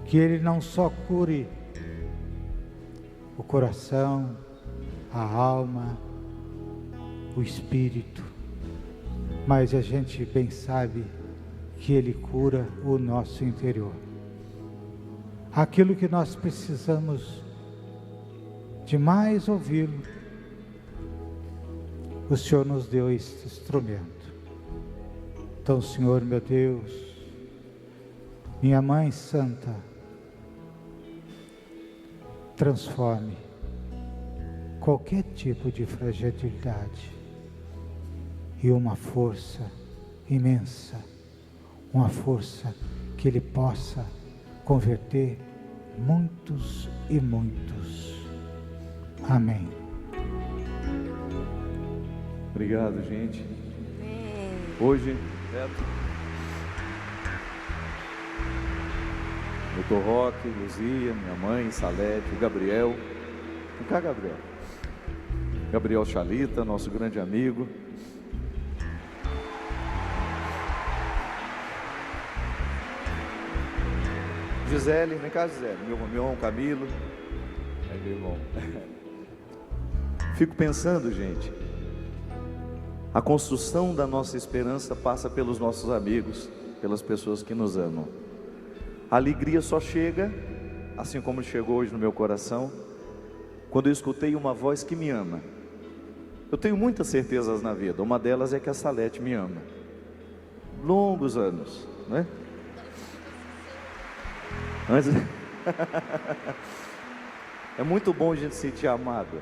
Que Ele não só cure o coração, a alma, o espírito, mas a gente bem sabe que Ele cura o nosso interior. Aquilo que nós precisamos de mais ouvi-lo, o Senhor nos deu este instrumento. Então, Senhor meu Deus, minha Mãe Santa, transforme qualquer tipo de fragilidade e uma força imensa, uma força que Ele possa converter muitos e muitos. Amém. Obrigado, gente. Hoje, Dr. Roque, Luzia, minha mãe, Salete, o Gabriel. Vem cá, Gabriel. Gabriel Chalita, nosso grande amigo. Gisele, vem cá, Gisele. Meu irmão Camilo. Aí, meu irmão. Fico pensando, gente, a construção da nossa esperança passa pelos nossos amigos, pelas pessoas que nos amam. A alegria só chega, assim como chegou hoje no meu coração, quando eu escutei uma voz que me ama. Eu tenho muitas certezas na vida, uma delas é que a Salete me ama. Longos anos, né? Antes... É muito bom a gente se sentir amado.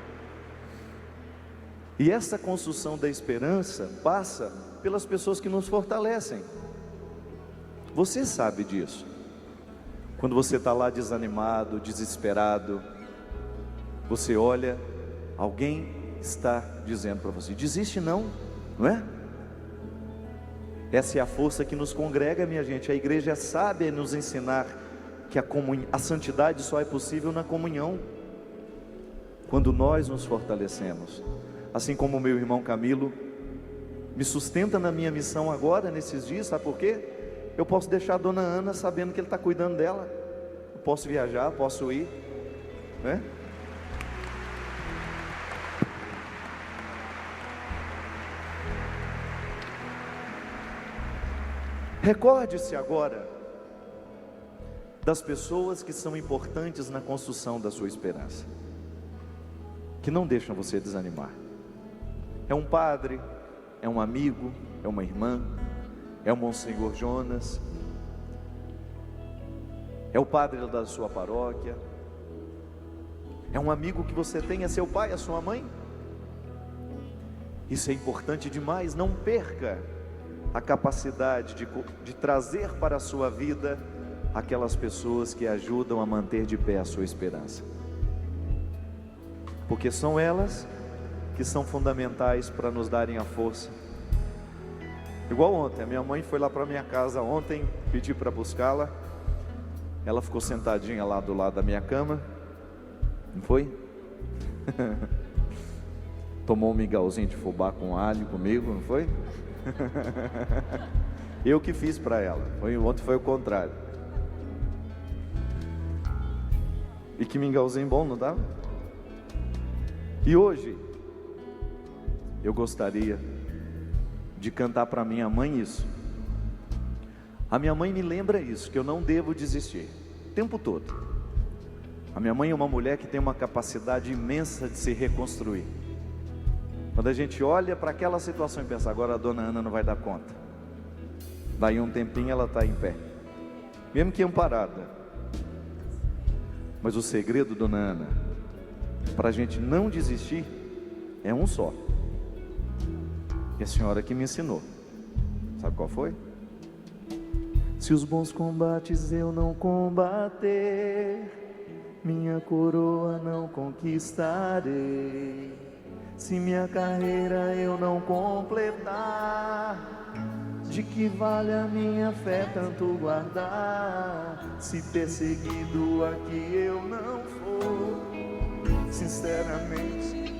E essa construção da esperança passa pelas pessoas que nos fortalecem. Você sabe disso. Quando você está lá desanimado, desesperado, você olha, alguém está dizendo para você: desiste não, não é? Essa é a força que nos congrega, minha gente. A igreja sabe nos ensinar que a santidade só é possível na comunhão, quando nós nos fortalecemos. Assim como o meu irmão Camilo me sustenta na minha missão agora, nesses dias, sabe por quê? Eu posso deixar a dona Ana sabendo que ele está cuidando dela. Eu posso viajar, posso ir, né? Recorde-se agora das pessoas que são importantes na construção da sua esperança, que não deixam você desanimar. É um padre, é um amigo, é uma irmã, é o Monsenhor Jonas, é o padre da sua paróquia, é um amigo que você tem, é seu pai, é sua mãe. Isso é importante demais. Não perca a capacidade de trazer para a sua vida aquelas pessoas que ajudam a manter de pé a sua esperança, porque são elas que são fundamentais para nos darem a força. Igual ontem, a minha mãe foi lá para minha casa ontem, pedi para buscá-la. Ela ficou sentadinha lá do lado da minha cama. Não foi? Tomou um mingauzinho de fubá com alho comigo, não foi? Eu que fiz para ela. Ontem foi o contrário. E que mingauzinho bom, não dava? E hoje eu gostaria de cantar para minha mãe isso. A minha mãe me lembra isso, que eu não devo desistir o tempo todo. A minha mãe é uma mulher que tem uma capacidade imensa de se reconstruir. Quando a gente olha para aquela situação e pensa, agora a dona Ana não vai dar conta, daí um tempinho ela está em pé, mesmo que amparada. Mas o segredo, dona Ana, para a gente não desistir, é um só. E a senhora que me ensinou, sabe qual foi? Se os bons combates eu não combater, minha coroa não conquistarei. Se minha carreira eu não completar, de que vale a minha fé tanto guardar? Se perseguido aqui eu não for, sinceramente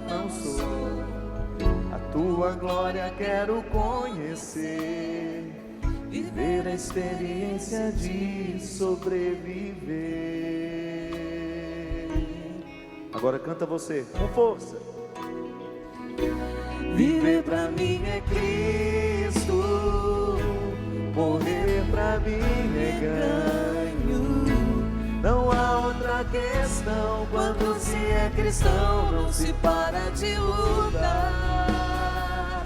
não sou. A tua glória quero conhecer, viver a experiência de sobreviver. Agora canta você, com força. Viver pra mim é Cristo, morrer pra mim é ganho. Não há outra questão, quando se é cristão, não se para de lutar.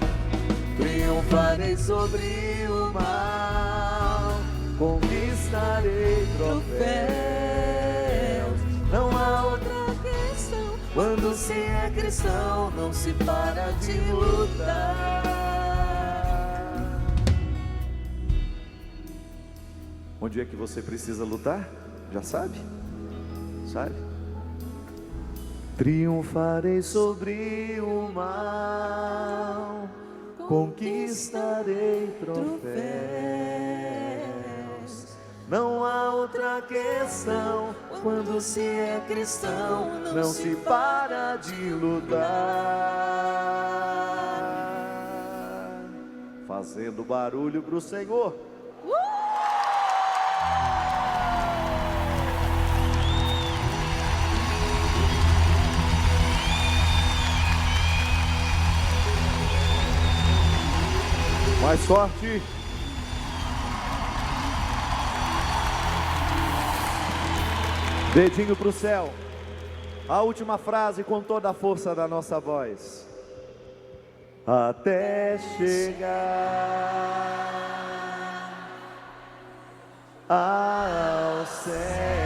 Triunfarei sobre o mal, conquistarei troféus. Não há outra questão, quando se é cristão, não se para de lutar. Onde é que você precisa lutar? Já sabe? Sabe? Triunfarei sobre o mal, conquistarei troféus. Não há outra questão, quando se é cristão, não se para de lutar. Fazendo barulho pro Senhor. Mais forte. Dedinho para o céu. A última frase com toda a força da nossa voz. Até chegar ao céu.